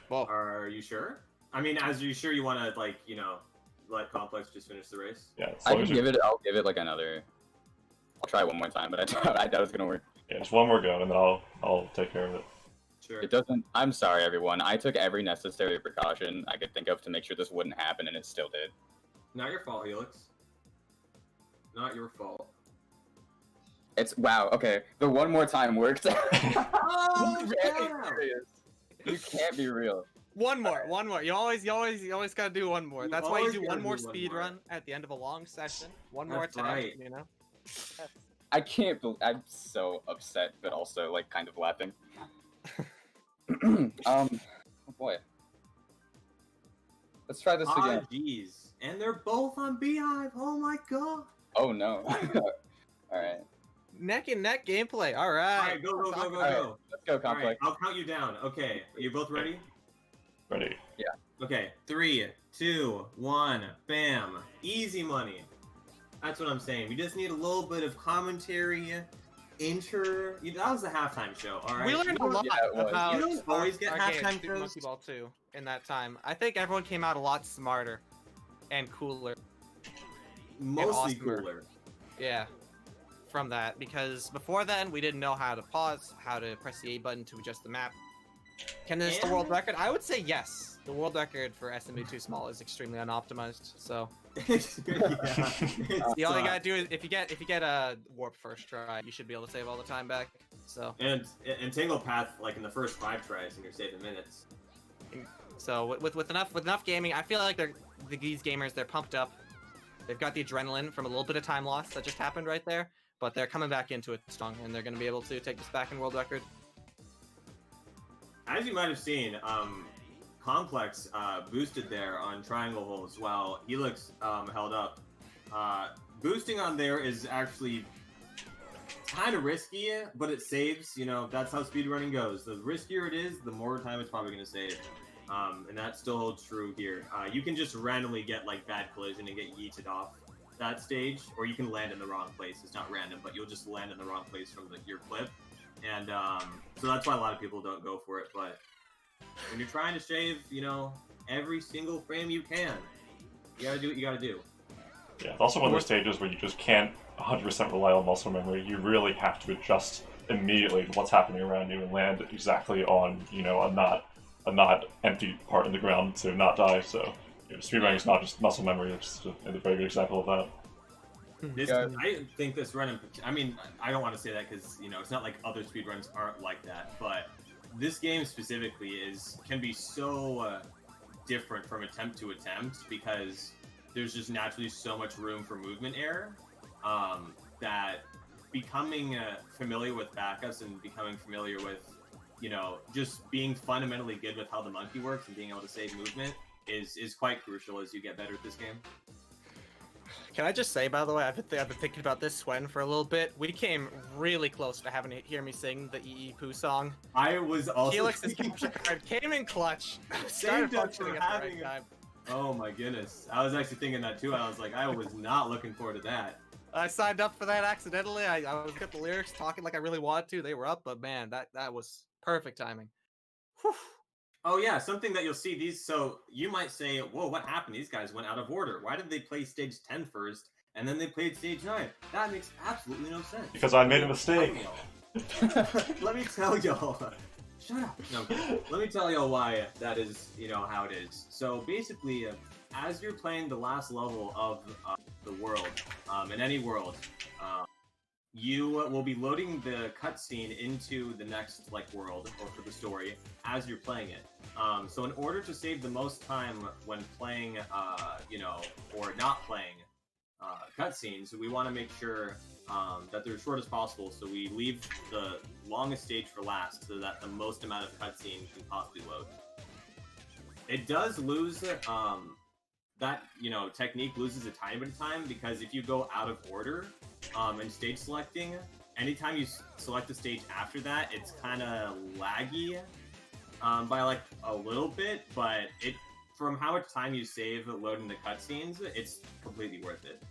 Well, Are you sure? I mean, as you sure you want to like, you know, let Complex just finish the race? Yeah, as I long can as you, give it. I'll give it like another. I'll try one more time, but I doubt it's gonna work. yeah, just one more go, and then I'll take care of it. Sure. It doesn't. I'm sorry, everyone. I took every necessary precaution I could think of to make sure this wouldn't happen, and it still did. Not your fault, Helix. Not your fault. It's wow. Okay, the one more time worked. Oh, You can't be serious. You can't be real. one more. You always gotta do one more. You That's why you always do gotta one more do one speed more. run at the end of a long session. One more That's attempt, right. you know. I can't believe. I'm so upset, but also like kind of laughing. Oh boy. Let's try this Ah, again. jeez. And they're both on Beehive. Oh my god. Oh no. All right. Neck and neck gameplay. All right. All right, go. All right. Let's go, All right, Complex. I'll count you down. Okay, you both ready? Ready? Okay, 3, 2, 1, bam. Easy money. That's what I'm saying. We just need a little bit of commentary, that was the halftime show, alright? We learned a lot Yeah, it was. about You don't always get our halftime game, Super shows. Monkey Ball 2 in that time. I think everyone came out a lot smarter and cooler. Mostly awesomer. cooler. Yeah. From that, because before then we didn't know how to pause, how to press the A button to adjust the map. Can this the world And- record? I would say yes. The world record for SMB 2 small is extremely unoptimized. So Yeah, the all you gotta do is if you get a warp first try, you should be able to save all the time back. So And Tangle Path, like in the first 5 tries, and you're saving minutes. with enough gaming, I feel like these gamers, they're pumped up. They've got the adrenaline from a little bit of time loss that just happened right there, but they're coming back into it strong, and they're going to be able to take this back in world record. As you might have seen, Complex boosted there on Triangle Holes while Helix held up. Boosting on there is actually kind of risky, but it saves. You know, that's how speedrunning goes. The riskier it is, the more time it's probably going to save. And that still holds true here. You can just randomly get like bad collision and get yeeted off that stage, or you can land in the wrong place. It's not random, but you'll just land in the wrong place from your clip. And so that's why a lot of people don't go for it. But when you're trying to shave, you know, every single frame you can, you gotta do what you gotta do. Yeah, it's also one of those stages where you just can't 100% rely on muscle memory. You really have to adjust immediately to what's happening around you and land exactly on, you know, a not empty part in the ground to not die. So you know, speedrunning is not just muscle memory. It's just a very good example of that. This, Yeah. I think this run, I mean, I don't want to say that because, you know, it's not like other speedruns aren't like that, but this game specifically can be so different from attempt to attempt because there's just naturally so much room for movement error that becoming familiar with backups and becoming familiar with, you know, just being fundamentally good with how the monkey works and being able to save movement is quite crucial as you get better at this game. Can I just say, by the way, I've been thinking about this Swen for a little bit. We came really close to having to hear me sing the EE Poo song. I was also Helix's capture card came in clutch. Started Saved us functioning for at the having right time. Oh my goodness. I was actually thinking that too. I was like, I was not looking forward to that. I signed up for that accidentally. I was at the lyrics talking like I really wanted to. They were up, but man, that was perfect timing. Whew. Oh yeah, something that you'll see these. So you might say, "Whoa, what happened? These guys went out of order. Why did they play stage 10 first, and then they played stage 9? That makes absolutely no sense." Because I made a mistake. Let me tell y'all. Shut up. No, let me tell y'all why that is. How it is. So basically, as you're playing the last level of the world, in any world, you will be loading the cutscene into the next world or for the story as you're playing it. So in order to save the most time when playing, or not playing cutscenes, we want to make sure that they're as short as possible. So we leave the longest stage for last, so that the most amount of cutscene can possibly load. It does lose that technique loses a tiny bit of time, because if you go out of order in stage selecting, anytime you select a stage after that, it's kind of laggy by a little bit, but from how much time you save loading the cutscenes, it's completely worth it.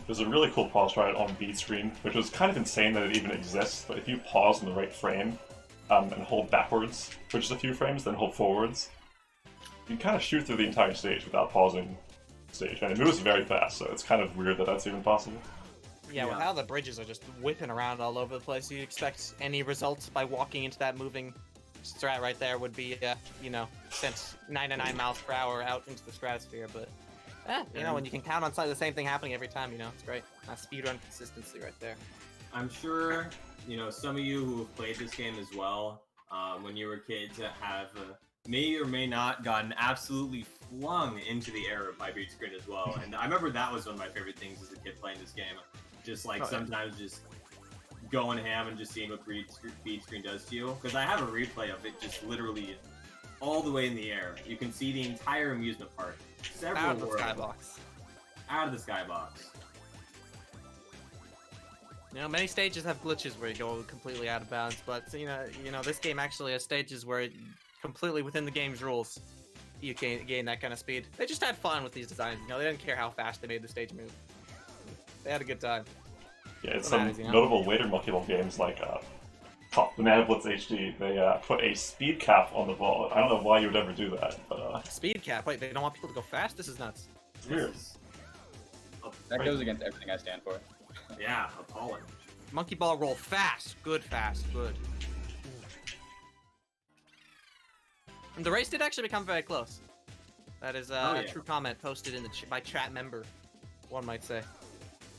There's a really cool pause strat on beat screen, which was kind of insane that it even exists, but if you pause in the right frame and hold backwards for just a few frames, then hold forwards, you can kind of shoot through the entire stage without pausing the stage, and it moves very fast, so it's kind of weird that that's even possible. Yeah, with how the bridges are just whipping around all over the place, you'd expect any results by walking into that moving strat right there would be, sent 99 miles per hour out into the stratosphere, but when you can count on the same thing happening every time, it's great. That's speedrun consistency right there. I'm sure, some of you who have played this game as well, when you were kids, have may or may not gotten absolutely flung into the air by beat screen as well. And I remember that was one of my favorite things as a kid playing this game. Just sometimes just going ham and just seeing what beat screen does to you. Because I have a replay of it just literally all the way in the air. You can see the entire amusement park. Several Out of the worlds. skybox. Out of the skybox. Many stages have glitches where you go completely out of bounds, but this game actually has stages where completely within the game's rules, you can gain that kind of speed. They just had fun with these designs. They didn't care how fast they made the stage move. They had a good time. Yeah, it's some notable later Monkey Ball games like Banana Blitz HD. They put a speed cap on the ball. I don't know why you would ever do that, but speed cap? Wait, they don't want people to go fast? This is nuts. It's weird. That goes against everything I stand for. Yeah, appalling. Monkey Ball roll fast, good. And the race did actually become very close. That is a true comment posted in by chat member, one might say.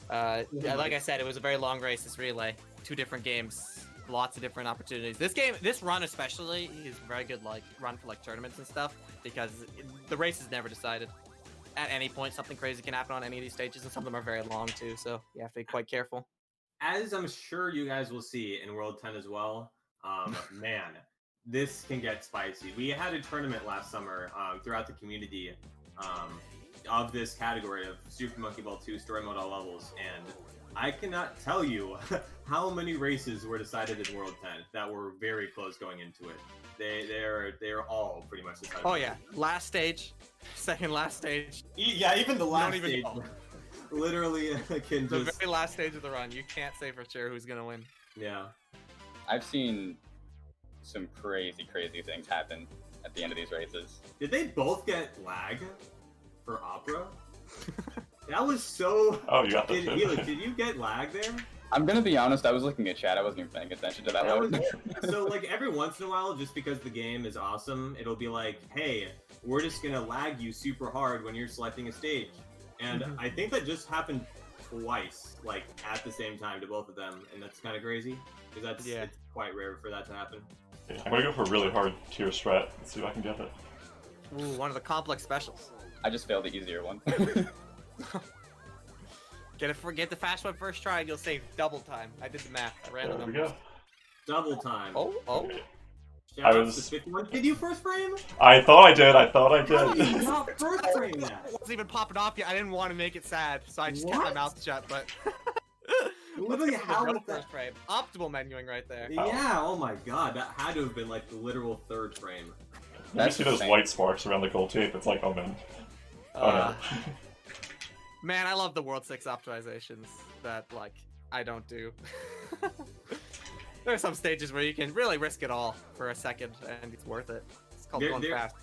Like I said, it was a very long race, this relay. 2 different games, lots of different opportunities. This run especially is very good run for tournaments and stuff, because the race is never decided. At any point, something crazy can happen on any of these stages, and some of them are very long too, so you have to be quite careful. As I'm sure you guys will see in World 10 as well, man, this can get spicy. We had a tournament last summer throughout the community of this category of Super Monkey Ball 2 Story Mode all levels, and I cannot tell you how many races were decided in World 10 that were very close going into it. They're all pretty much decided. Oh yeah, last stage, second last stage. Yeah, even the last even stage. know. Literally, can The just... very last stage of the run, you can't say for sure who's gonna win. Yeah. I've seen some crazy things happen at the end of these races. Did they both get lag for Opera? That was so... Oh, you got that. Did you get lag there? I'm gonna be honest, I was looking at chat, I wasn't even paying attention to that one. So every once in a while, just because the game is awesome, it'll be like, hey, we're just gonna lag you super hard when you're selecting a stage. And I think that just happened twice, at the same time to both of them, and that's kind of crazy, because it's quite rare for that to happen. Yeah, I'm gonna go for a really hard tier strat. Let's see if I can get it. Ooh, one of the complex specials. I just failed the easier one. Get the fast one first try and you'll save double time. I did the math. I ran the There we numbers. go. Double time. Oh. Shout I out was- to 51. Did you first frame? I thought I did. How did you did. not first frame that? It wasn't even popping off yet. I didn't want to make it sad, so I just kept my What? mouth shut. But Literally, let's get to the how real was that? first frame? Optimal menuing right there. Yeah, oh my god, that had to have been like the literal third frame. You see those insane. white sparks around the gold tape. It's like, oh man. Oh no. Man, I love the World 6 optimizations that, like, I don't do. There are some stages where you can really risk it all for a second, and it's worth it. It's called going fast.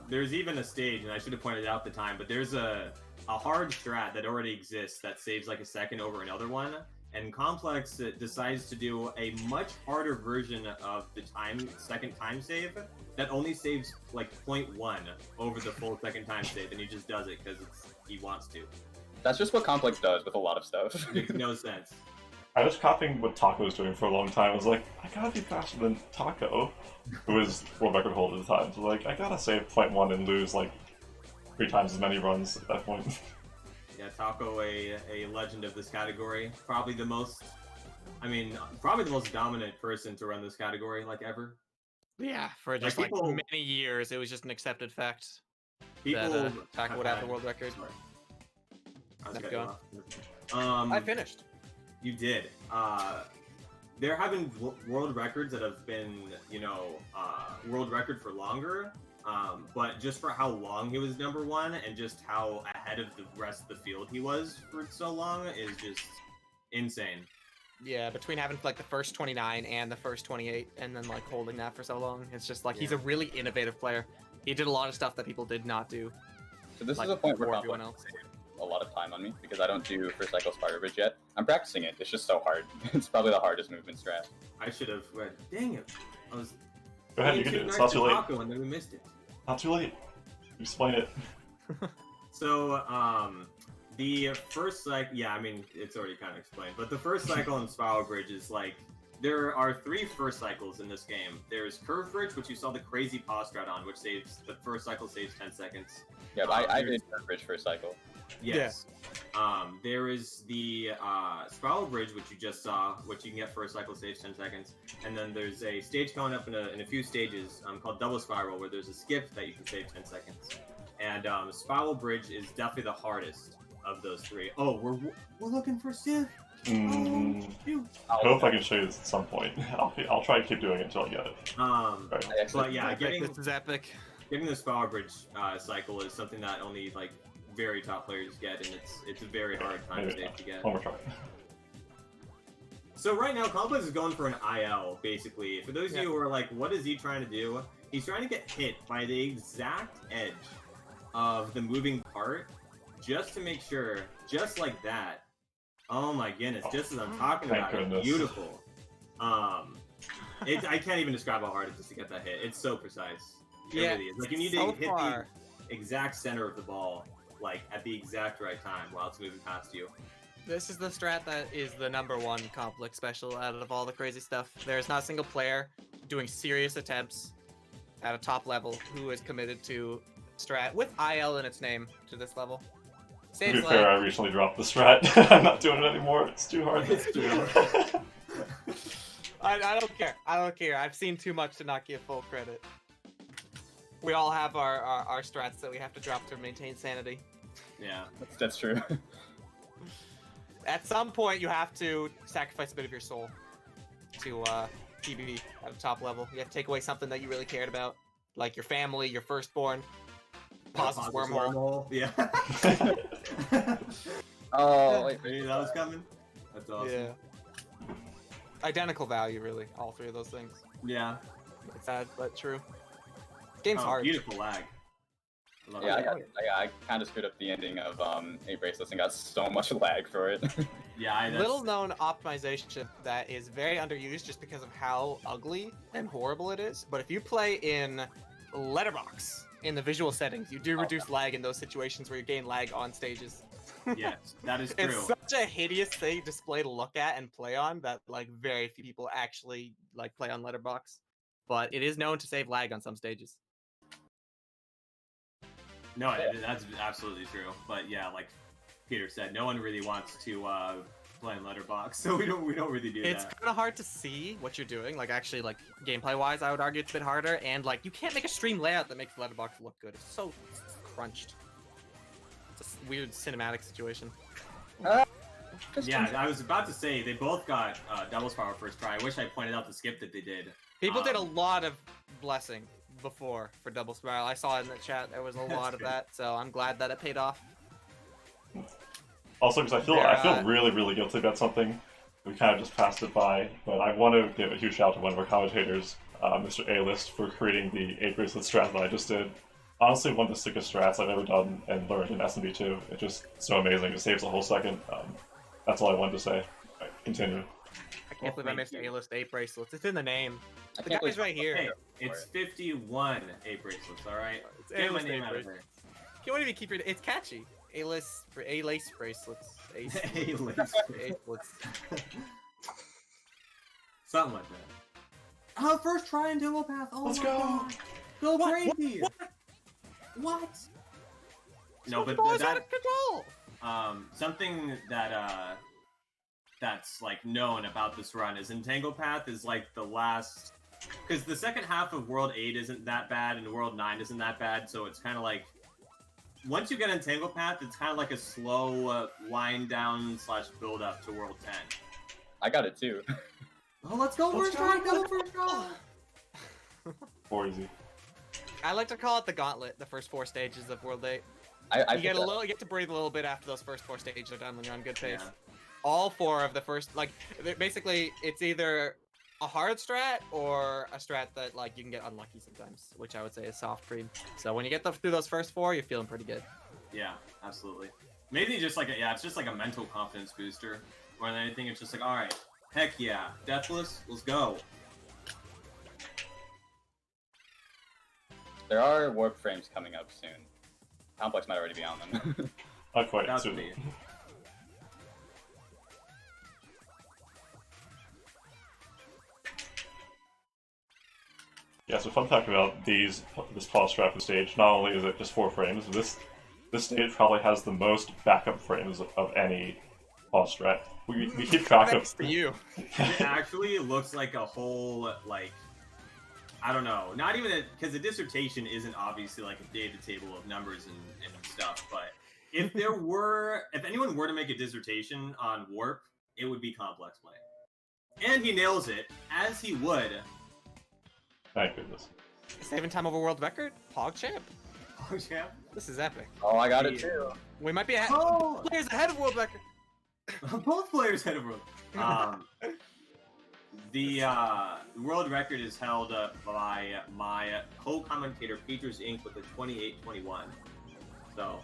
There's even a stage, and I should have pointed it out at the time, but there's a hard strat that already exists that saves like a second over another one, and Complex decides to do a much harder version of the second time save that only saves like 0.1 over the full second time save, and he just does it because he wants to. That's just what Complex does with a lot of stuff. Makes no sense. I was copying what Taco was doing for a long time. I was like, I gotta be faster than Taco, who was world record holder at the time. So like, I gotta save 0.1 and lose like 3 times as many runs at that point. Yeah, Taco, a legend of this category. Probably the most dominant person to run this category, like, ever. Yeah, for just Like, like people- many years, it was just an accepted fact People that Taco would have the had- world record. Sorry. I was Keep cutting going. you off. I finished. You did. There have been world records that have been, world record for longer, but just for how long he was number one and just how ahead of the rest of the field he was for so long is just insane. Yeah, between having like the first 29 and the first 28, and then like holding that for so long, it's just like he's a really innovative player. He did a lot of stuff that people did not do. So this Like, is a point where before everyone Complex else. saved a lot of time on me because I don't do first cycle Spider Bridge yet. I'm practicing it. It's just so hard. It's probably the hardest movement strat. I should have read. Dang it! I was. Go ahead, you can do it. It's not too late. Taco and then we missed it. Not too late. Explain it. So, the first cycle, yeah, I mean, it's already kind of explained, but the first cycle in Spiral Bridge is like, there are 3 first cycles in this game. There's Curve Bridge, which you saw the crazy pause strat on, which the first cycle saves 10 seconds. Yeah, but I did Curve Bridge first cycle. Yes. There is the Spiral Bridge, which you just saw, which you can get first cycle saves 10 seconds. And then there's a stage coming up in a few stages called Double Spiral, where there's a skip that you can save 10 seconds. And Spiral Bridge is definitely the hardest of those 3. Oh, we're looking for Sith. Mm, Oh, shoot. I hope I can show you this at some point. I'll try to keep doing it until I get it. But yeah, Epic, getting this is epic. the Spiral Bridge cycle is something that only like very top players get, and it's a very hard time Maybe save to get. One more try. So right now, Complex is going for an IL, basically. For those of you who are like, what is he trying to do? He's trying to get hit by the exact edge of the moving part, just to make sure, just like that. Oh my goodness, just as I'm talking Thank about it, goodness. beautiful. I can't even describe how hard it is to get that hit. It's so precise. It Yeah, really is. Like, you need so to hit far. the exact center of the ball, like, at the exact right time while it's moving past you. This is the strat that is the #1 Complex special out of all the crazy stuff. There's not a single player doing serious attempts at a top level who is committed to strat with IL in its name to this level. To Saves be fair, I recently dropped the strat. I'm not doing it anymore. It's too hard. It's too hard. I don't care. I don't care. I've seen too much to not give full credit. We all have our strats that we have to drop to maintain sanity. Yeah. That's true. At some point, you have to sacrifice a bit of your soul to PvP at a top level. You have to take away something that you really cared about, like your family, your firstborn. Pause this wormhole. Yeah. Oh, wait. I knew that was coming. That's awesome. Yeah. Identical value, really. All 3 of those things. Yeah. It's sad, but true. Game's Oh, hard. beautiful lag. I love Yeah, it. I kind of screwed up the ending of 8 Bracelets and got so much lag for it. Yeah, Little known optimization that is very underused just because of how ugly and horrible it is. But if you play in Letterbox in the visual settings, you do reduce lag in those situations where you gain lag on stages. Yes, that is true. It's such a hideous thing display to look at and play on that like very few people actually like play on Letterbox. But it is known to save lag on some stages. No, that's absolutely true. But yeah, like Peter said, no one really wants to playing letterbox, so we don't really do It's that. kind of hard to see what you're doing. Like actually, like gameplay-wise, I would argue it's a bit harder. And like you can't make a stream layout that makes the letterbox look good. It's so crunched. It's a weird cinematic situation. Yeah, I was about to say they both got double spiral first try. I wish I pointed out the skip that they did. People did a lot of blessing before for double spiral. I saw it in the chat. There was a lot of good. that, so I'm glad that it paid off. Also, because I feel really guilty about something. We kind of just passed it by, but I want to give a huge shout out to one of our commentators, Mr. A-List, for creating the 8 bracelet strat that I just did. Honestly, one of the sickest strats I've ever done and learned in SMB2. It's just so amazing. It saves a whole second. That's all I wanted to say. Right, continue. I can't believe I missed A-List 8 bracelets. It's in the name. I The can't guy's believe right here. Hey, it's 51 A bracelets, alright? It's Get my A-List name 8 out of bracelets. there. You won't even keep your. It's catchy. A-lace bracelets. A-list. A-bracelets. Something like that. Oh, first try in dual path. Oh Let's my go. God. Go What? crazy. What? No, but Football's out that of control. something that that's like known about this run is Entangle Path is like the last, because the second half of World 8 isn't that bad and World 9 isn't that bad, so it's kind of like once you get Entangle Path, it's kind of like a slow wind down / build up to World 10. I got it too. Oh, let's go first try. Go first try. Or easy. I like to call it the gauntlet. The first 4 stages of World 8. I You get you get to breathe a little bit after those first 4 stages are done when you're on good pace. Yeah. All 4 of the first, like, basically, it's either a hard strat or a strat that, like, you can get unlucky sometimes, which I would say is soft cream. So when you get through those first 4, you're feeling pretty good. Yeah, absolutely. Maybe just like it's just like a mental confidence booster more than anything. It's just like, all right, heck yeah, Deathless, let's go. There are warp frames coming up soon. Complex might already be on them. Not quite. That's soon. me. Yeah, so fun fact about this pause strat stage, not only is it just 4 frames, this stage probably has the most backup frames of any pause strat. We keep track Thanks of... to you. It actually looks like a whole, like, I don't know, not even because the dissertation isn't obviously like a data table of numbers and stuff, but if anyone were to make a dissertation on Warp, it would be ComplexPlane. And he nails it, as he would. Thank goodness. Saving time over world record? PogChamp? Oh, yeah. This is epic. Oh, I got it too. We might be Oh! players ahead of world record. Both players head of world. The world record is held by my co-commentator Peters Inc. with a 28-21. So,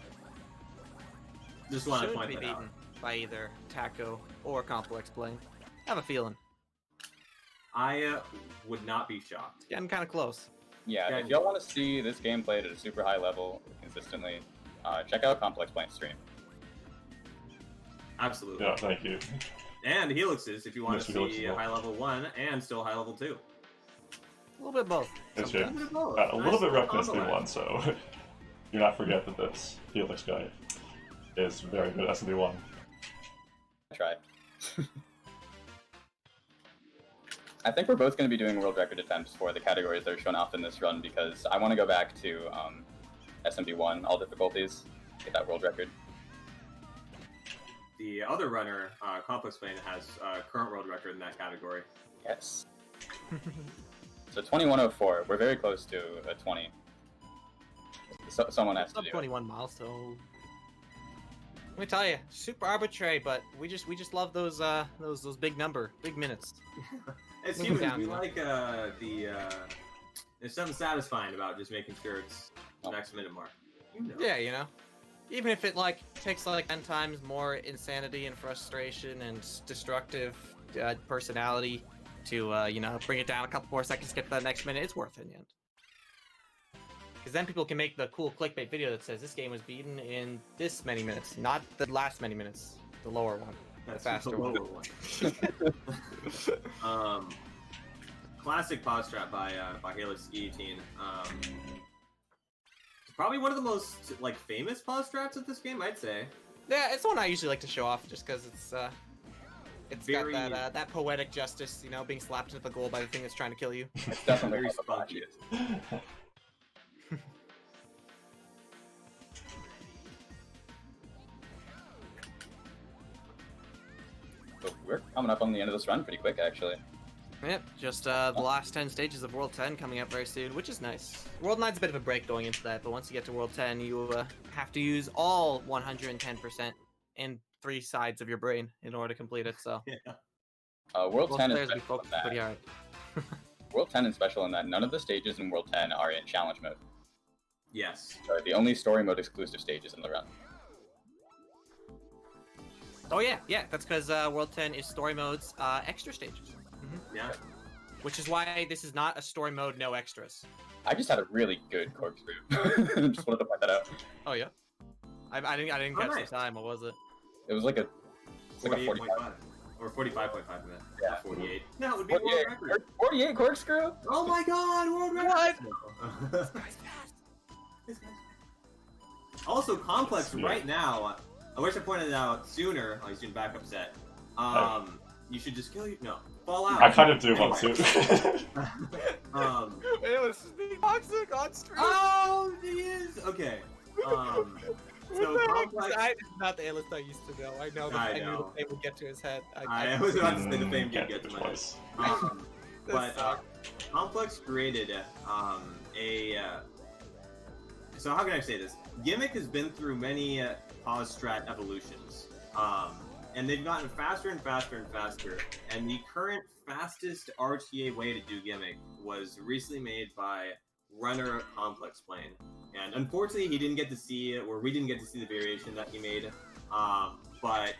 just want to Should point be that beaten out. by either Taco or ComplexPlane. I have a feeling. I would not be shocked. Getting kind of close. Yeah, if y'all want to see this game played at a super high level consistently, check out ComplexPlane stream. Absolutely. Yeah, thank you. And Helixes, if you want Yes, to Helix see as well. high level 1 and still high level 2. A little bit of both. It's A good. bit of both. A little Nice bit rough in combo there. SMB1, so do not forget that this Helix guy is very good at SMB1. Try. I think we're both going to be doing world record attempts for the categories that are shown off in this run because I want to go back to SMB1, all difficulties, get that world record. The other runner, ComplexPlane, has current world record in that category. Yes. So 2104, we're very close to a 20. So, someone has to Sub do it. 21 milestone. Let me tell you, super arbitrary, but we just love those big minutes. It's Moving humans. down, We you know? like there's something satisfying about just making sure it's the next minute mark. You know. Yeah, you know. Even if it like takes like 10 times more insanity and frustration and destructive personality to you know, bring it down a couple more seconds to get to that next minute, it's worth it in the end. Because then people can make the cool clickbait video that says this game was beaten in this many minutes, not the last many minutes, the lower one, That's the faster the one. lower one. Classic pause strat by Helix Guillotine. Probably one of the most like famous pause strats of this game, I'd say. Yeah, it's one I usually like to show off just because it's It's very, got that poetic justice, you know, being slapped into the goal by the thing that's trying to kill you. It's definitely very one of the spongy. botchiest. So we're coming up on the end of this run pretty quick, actually. Yep, just the last 10 stages of World 10 coming up very soon, which is nice. World 9's a bit of a break going into that, but once you get to World 10, you have to use all 110% in 3 sides of your brain in order to complete it, so... Yeah. World Most 10 is players be special in focused that. pretty hard. World 10 is special in that none of the stages in World 10 are in challenge mode. Yes. So the only story mode exclusive stages in the run. Oh yeah, that's because World 10 is story mode's extra stages. Yeah. Which is why this is not a story mode, no extras. I just had a really good corkscrew. Just wanted to point that out. Oh yeah? I didn't Oh, catch nice. the time, what was it? It was like a 45. 48.5. Or 45.5 in that. Yeah. 48. That would be a world 48, record. 48 corkscrew? Oh my god, world record! What? Also, Complex right now, I wish I pointed it out sooner. Oh, he's doing backup set. You should just kill you. No, fall out. I kind of do want to. It was being toxic on stream. Oh, he is. Okay. So Complex. It's not the A-list I used to know. I know that I knew the fame would get to his head. I was about to say the fame did get to my head. twice. But Complex created so how can I say this? Gimmick has been through many pause strat evolutions, and they've gotten faster and faster and faster. And the current fastest RTA way to do Gimmick was recently made by runner ComplexPlane, and unfortunately he didn't get to see it, or we didn't get to see the variation that he made. But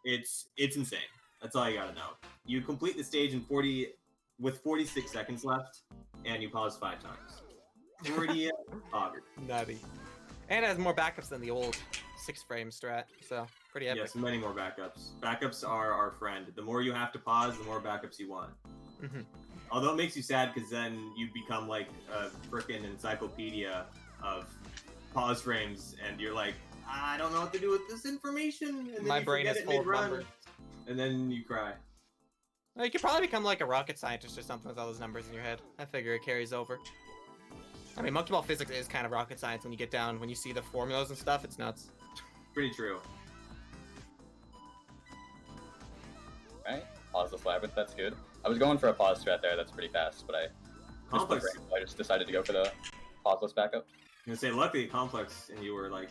it's insane. That's all you gotta know. You complete the stage in 46 seconds left, and you pause 5 times. Pretty augured. Nutty. And it has more backups than the old 6-frame strat, so pretty epic. Yes, many more backups. Backups are our friend. The more you have to pause, the more backups you want. Although it makes you sad, because then you become like a frickin' encyclopedia of pause frames, and you're like, I don't know what to do with this information. And then My you brain forget is it full of mid-run, numbers. and then you cry. You could probably become like a rocket scientist or something with all those numbers in your head. I figure it carries over. I mean, monkey ball physics is kind of rocket science when you get down, when you see the formulas and stuff, it's nuts. Pretty true. Right? Pause the labyrinth, that's good. I was going for a pause strat there, that's pretty fast, but Complex. I just decided to go for the pauseless backup. I'm gonna say, luckily, Complex and you were like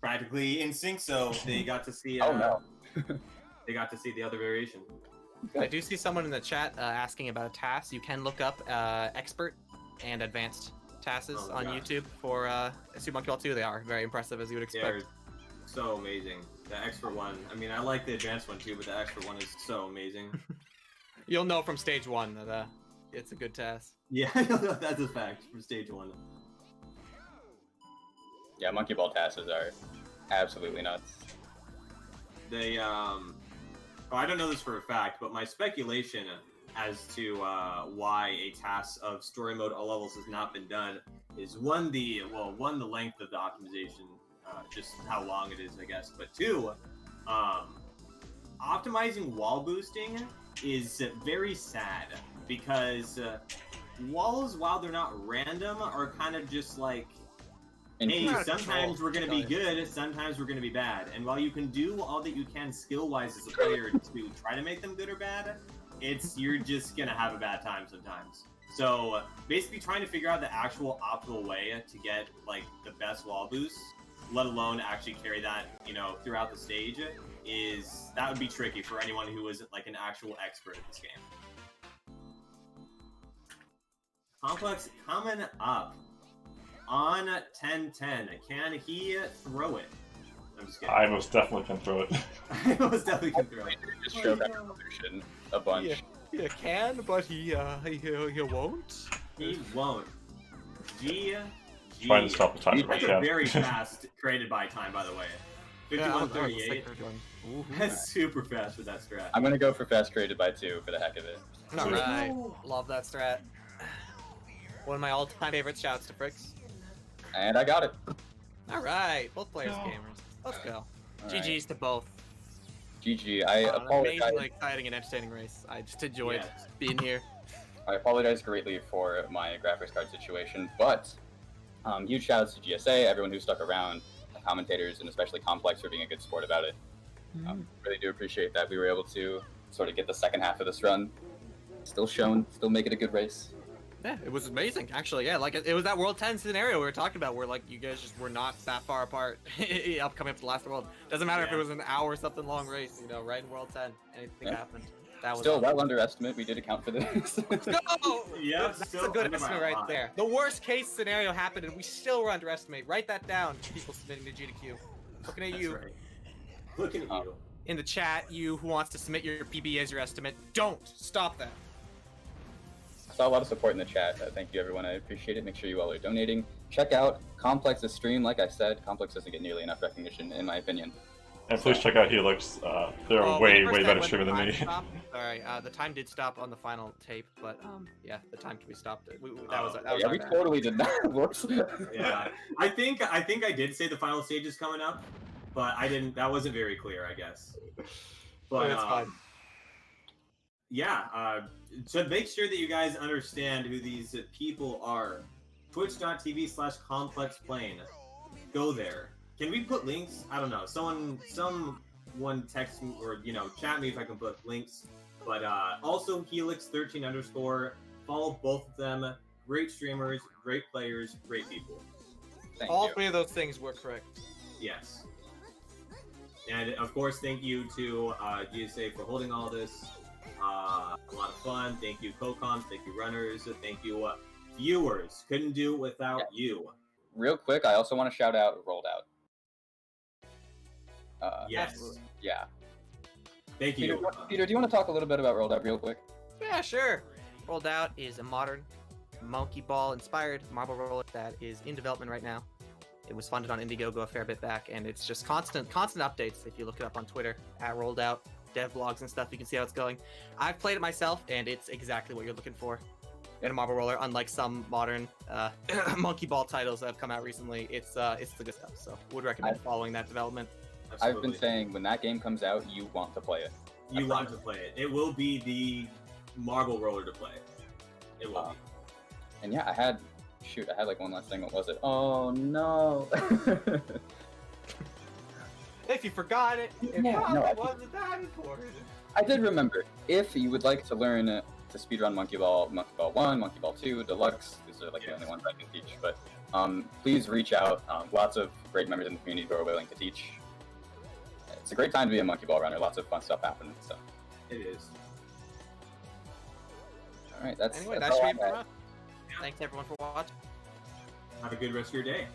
practically in sync, so they got to see. Oh no. They got to see the other variation. I do see someone in the chat asking about a task. You can look up expert and advanced tasks on God. YouTube for Super Monkey Ball 2. They are very impressive, as you would They're expect. so amazing. The expert one. I mean, I like the advanced one too, but the expert one is so amazing. You'll know from stage 1 that it's a good task. Yeah, that's a fact from stage 1. Yeah, monkey ball tasses are absolutely nuts. They I don't know this for a fact, but my speculation as to why a task of story mode all levels has not been done is one, the length of the optimization, just how long it is, I guess, but 2, optimizing wall boosting is very sad, because walls, while they're not random, are kind of just like, hey, sometimes we're going to be good, sometimes we're going to be bad. And while you can do all that you can skill-wise as a player to try to make them good or bad, you're just going to have a bad time sometimes. So basically trying to figure out the actual optimal way to get like the best wall boost, let alone actually carry that, throughout the stage, that would be tricky for anyone who isn't like an actual expert at this game. Complex coming up on 10-10. Can he throw it? I'm just kidding. I most definitely can throw it. I most definitely can throw it. Just show that evolution a bunch. He can, but he won't. He won't. Trying to stop the time if I That's a can. very fast created by time, by the way. 51:38. That's super fast for that strat. I'm gonna go for fast created by 2 for the heck of it. Alright, love that strat. One of my all-time favorite shouts to Fricks. And I got it. Alright, both players gamers. Let's go. All right. GG's to both. GG. I An apologize. amazingly exciting and entertaining race. I just enjoyed Yes. being here. I apologize greatly for my graphics card situation, but huge shout outs to GSA, everyone who stuck around, the commentators, and especially Complex for being a good sport about it. Really do appreciate that we were able to sort of get the second half of this run still shown, still make it a good race. Yeah, it was amazing, actually. Yeah, like it was that World 10 scenario we were talking about, where like you guys just were not that far apart, coming up to the last World. Doesn't matter if it was an hour or something long race, you know, right in World 10, anything happened. That was Still well underestimate. We did account for this. No! Yeah, That's still a good under by estimate a right lot. there. The worst case scenario happened, and we still were underestimated. Write that down, people submitting to GDQ. Looking at That's you. right. Looking at you. In the chat, you who wants to submit your PB as your estimate, don't stop that. I saw a lot of support in the chat. Thank you, everyone. I appreciate it. Make sure you all are donating. Check out Complex's stream. Like I said, Complex doesn't get nearly enough recognition, in my opinion. And please check out Helix. They're a way better streamer than me. Sorry, the time did stop on the final tape, but yeah, the time can be stopped. That was Yeah, our we bad. totally did not. Whoops. Yeah, I think I did say the final stage is coming up, but I didn't. That wasn't very clear, I guess. But It's fine. yeah, so make sure that you guys understand who these people are. Twitch.tv/ComplexPlane. Go there. Can we put links? I don't know. Someone text me or chat me if I can put links. But also Helix13_. Follow both of them. Great streamers, great players, great people. Thank All you. three of those things were correct. Yes. And of course, thank you to GSA for holding all this. A lot of fun. Thank you, CoComs. Thank you, runners. Thank you, viewers. Couldn't do it without you. Real quick, I also want to shout out Rolled Out. Yes. Absolutely. Yeah. Thank Peter, you. Peter, do you want to talk a little bit about Rolled Out real quick? Yeah, sure. Rolled Out is a modern monkey ball inspired marble roller that is in development right now. It was funded on Indiegogo a fair bit back, and it's just constant updates. If you look it up on Twitter at Rolled Out, dev blogs and stuff, you can see how it's going. I've played it myself, and it's exactly what you're looking for in a marble roller. Unlike some modern monkey ball titles that have come out recently, it's the good stuff. So would recommend following that development. I've been saying when that game comes out, you want to play it. You want to play it. It will be the marble roller to play. It will be. And yeah, I had like one last thing. What was it? Oh no. If you forgot it, it Yeah, probably no, I- wasn't that important. I did remember. If you would like to learn to speedrun Monkey Ball 1, Monkey Ball 2, Deluxe, these are like the only ones I can teach. But please reach out. Lots of great members in the community who are willing to teach. It's a great time to be a Monkey Ball runner. Lots of fun stuff happening. So, It is. all right, that's Anyway, that's that all should be I it had. for us. Thanks everyone for watching. Have a good rest of your day.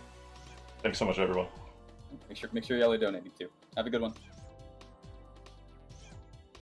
Thanks so much, everyone. Make sure y'all are donating too. Have a good one.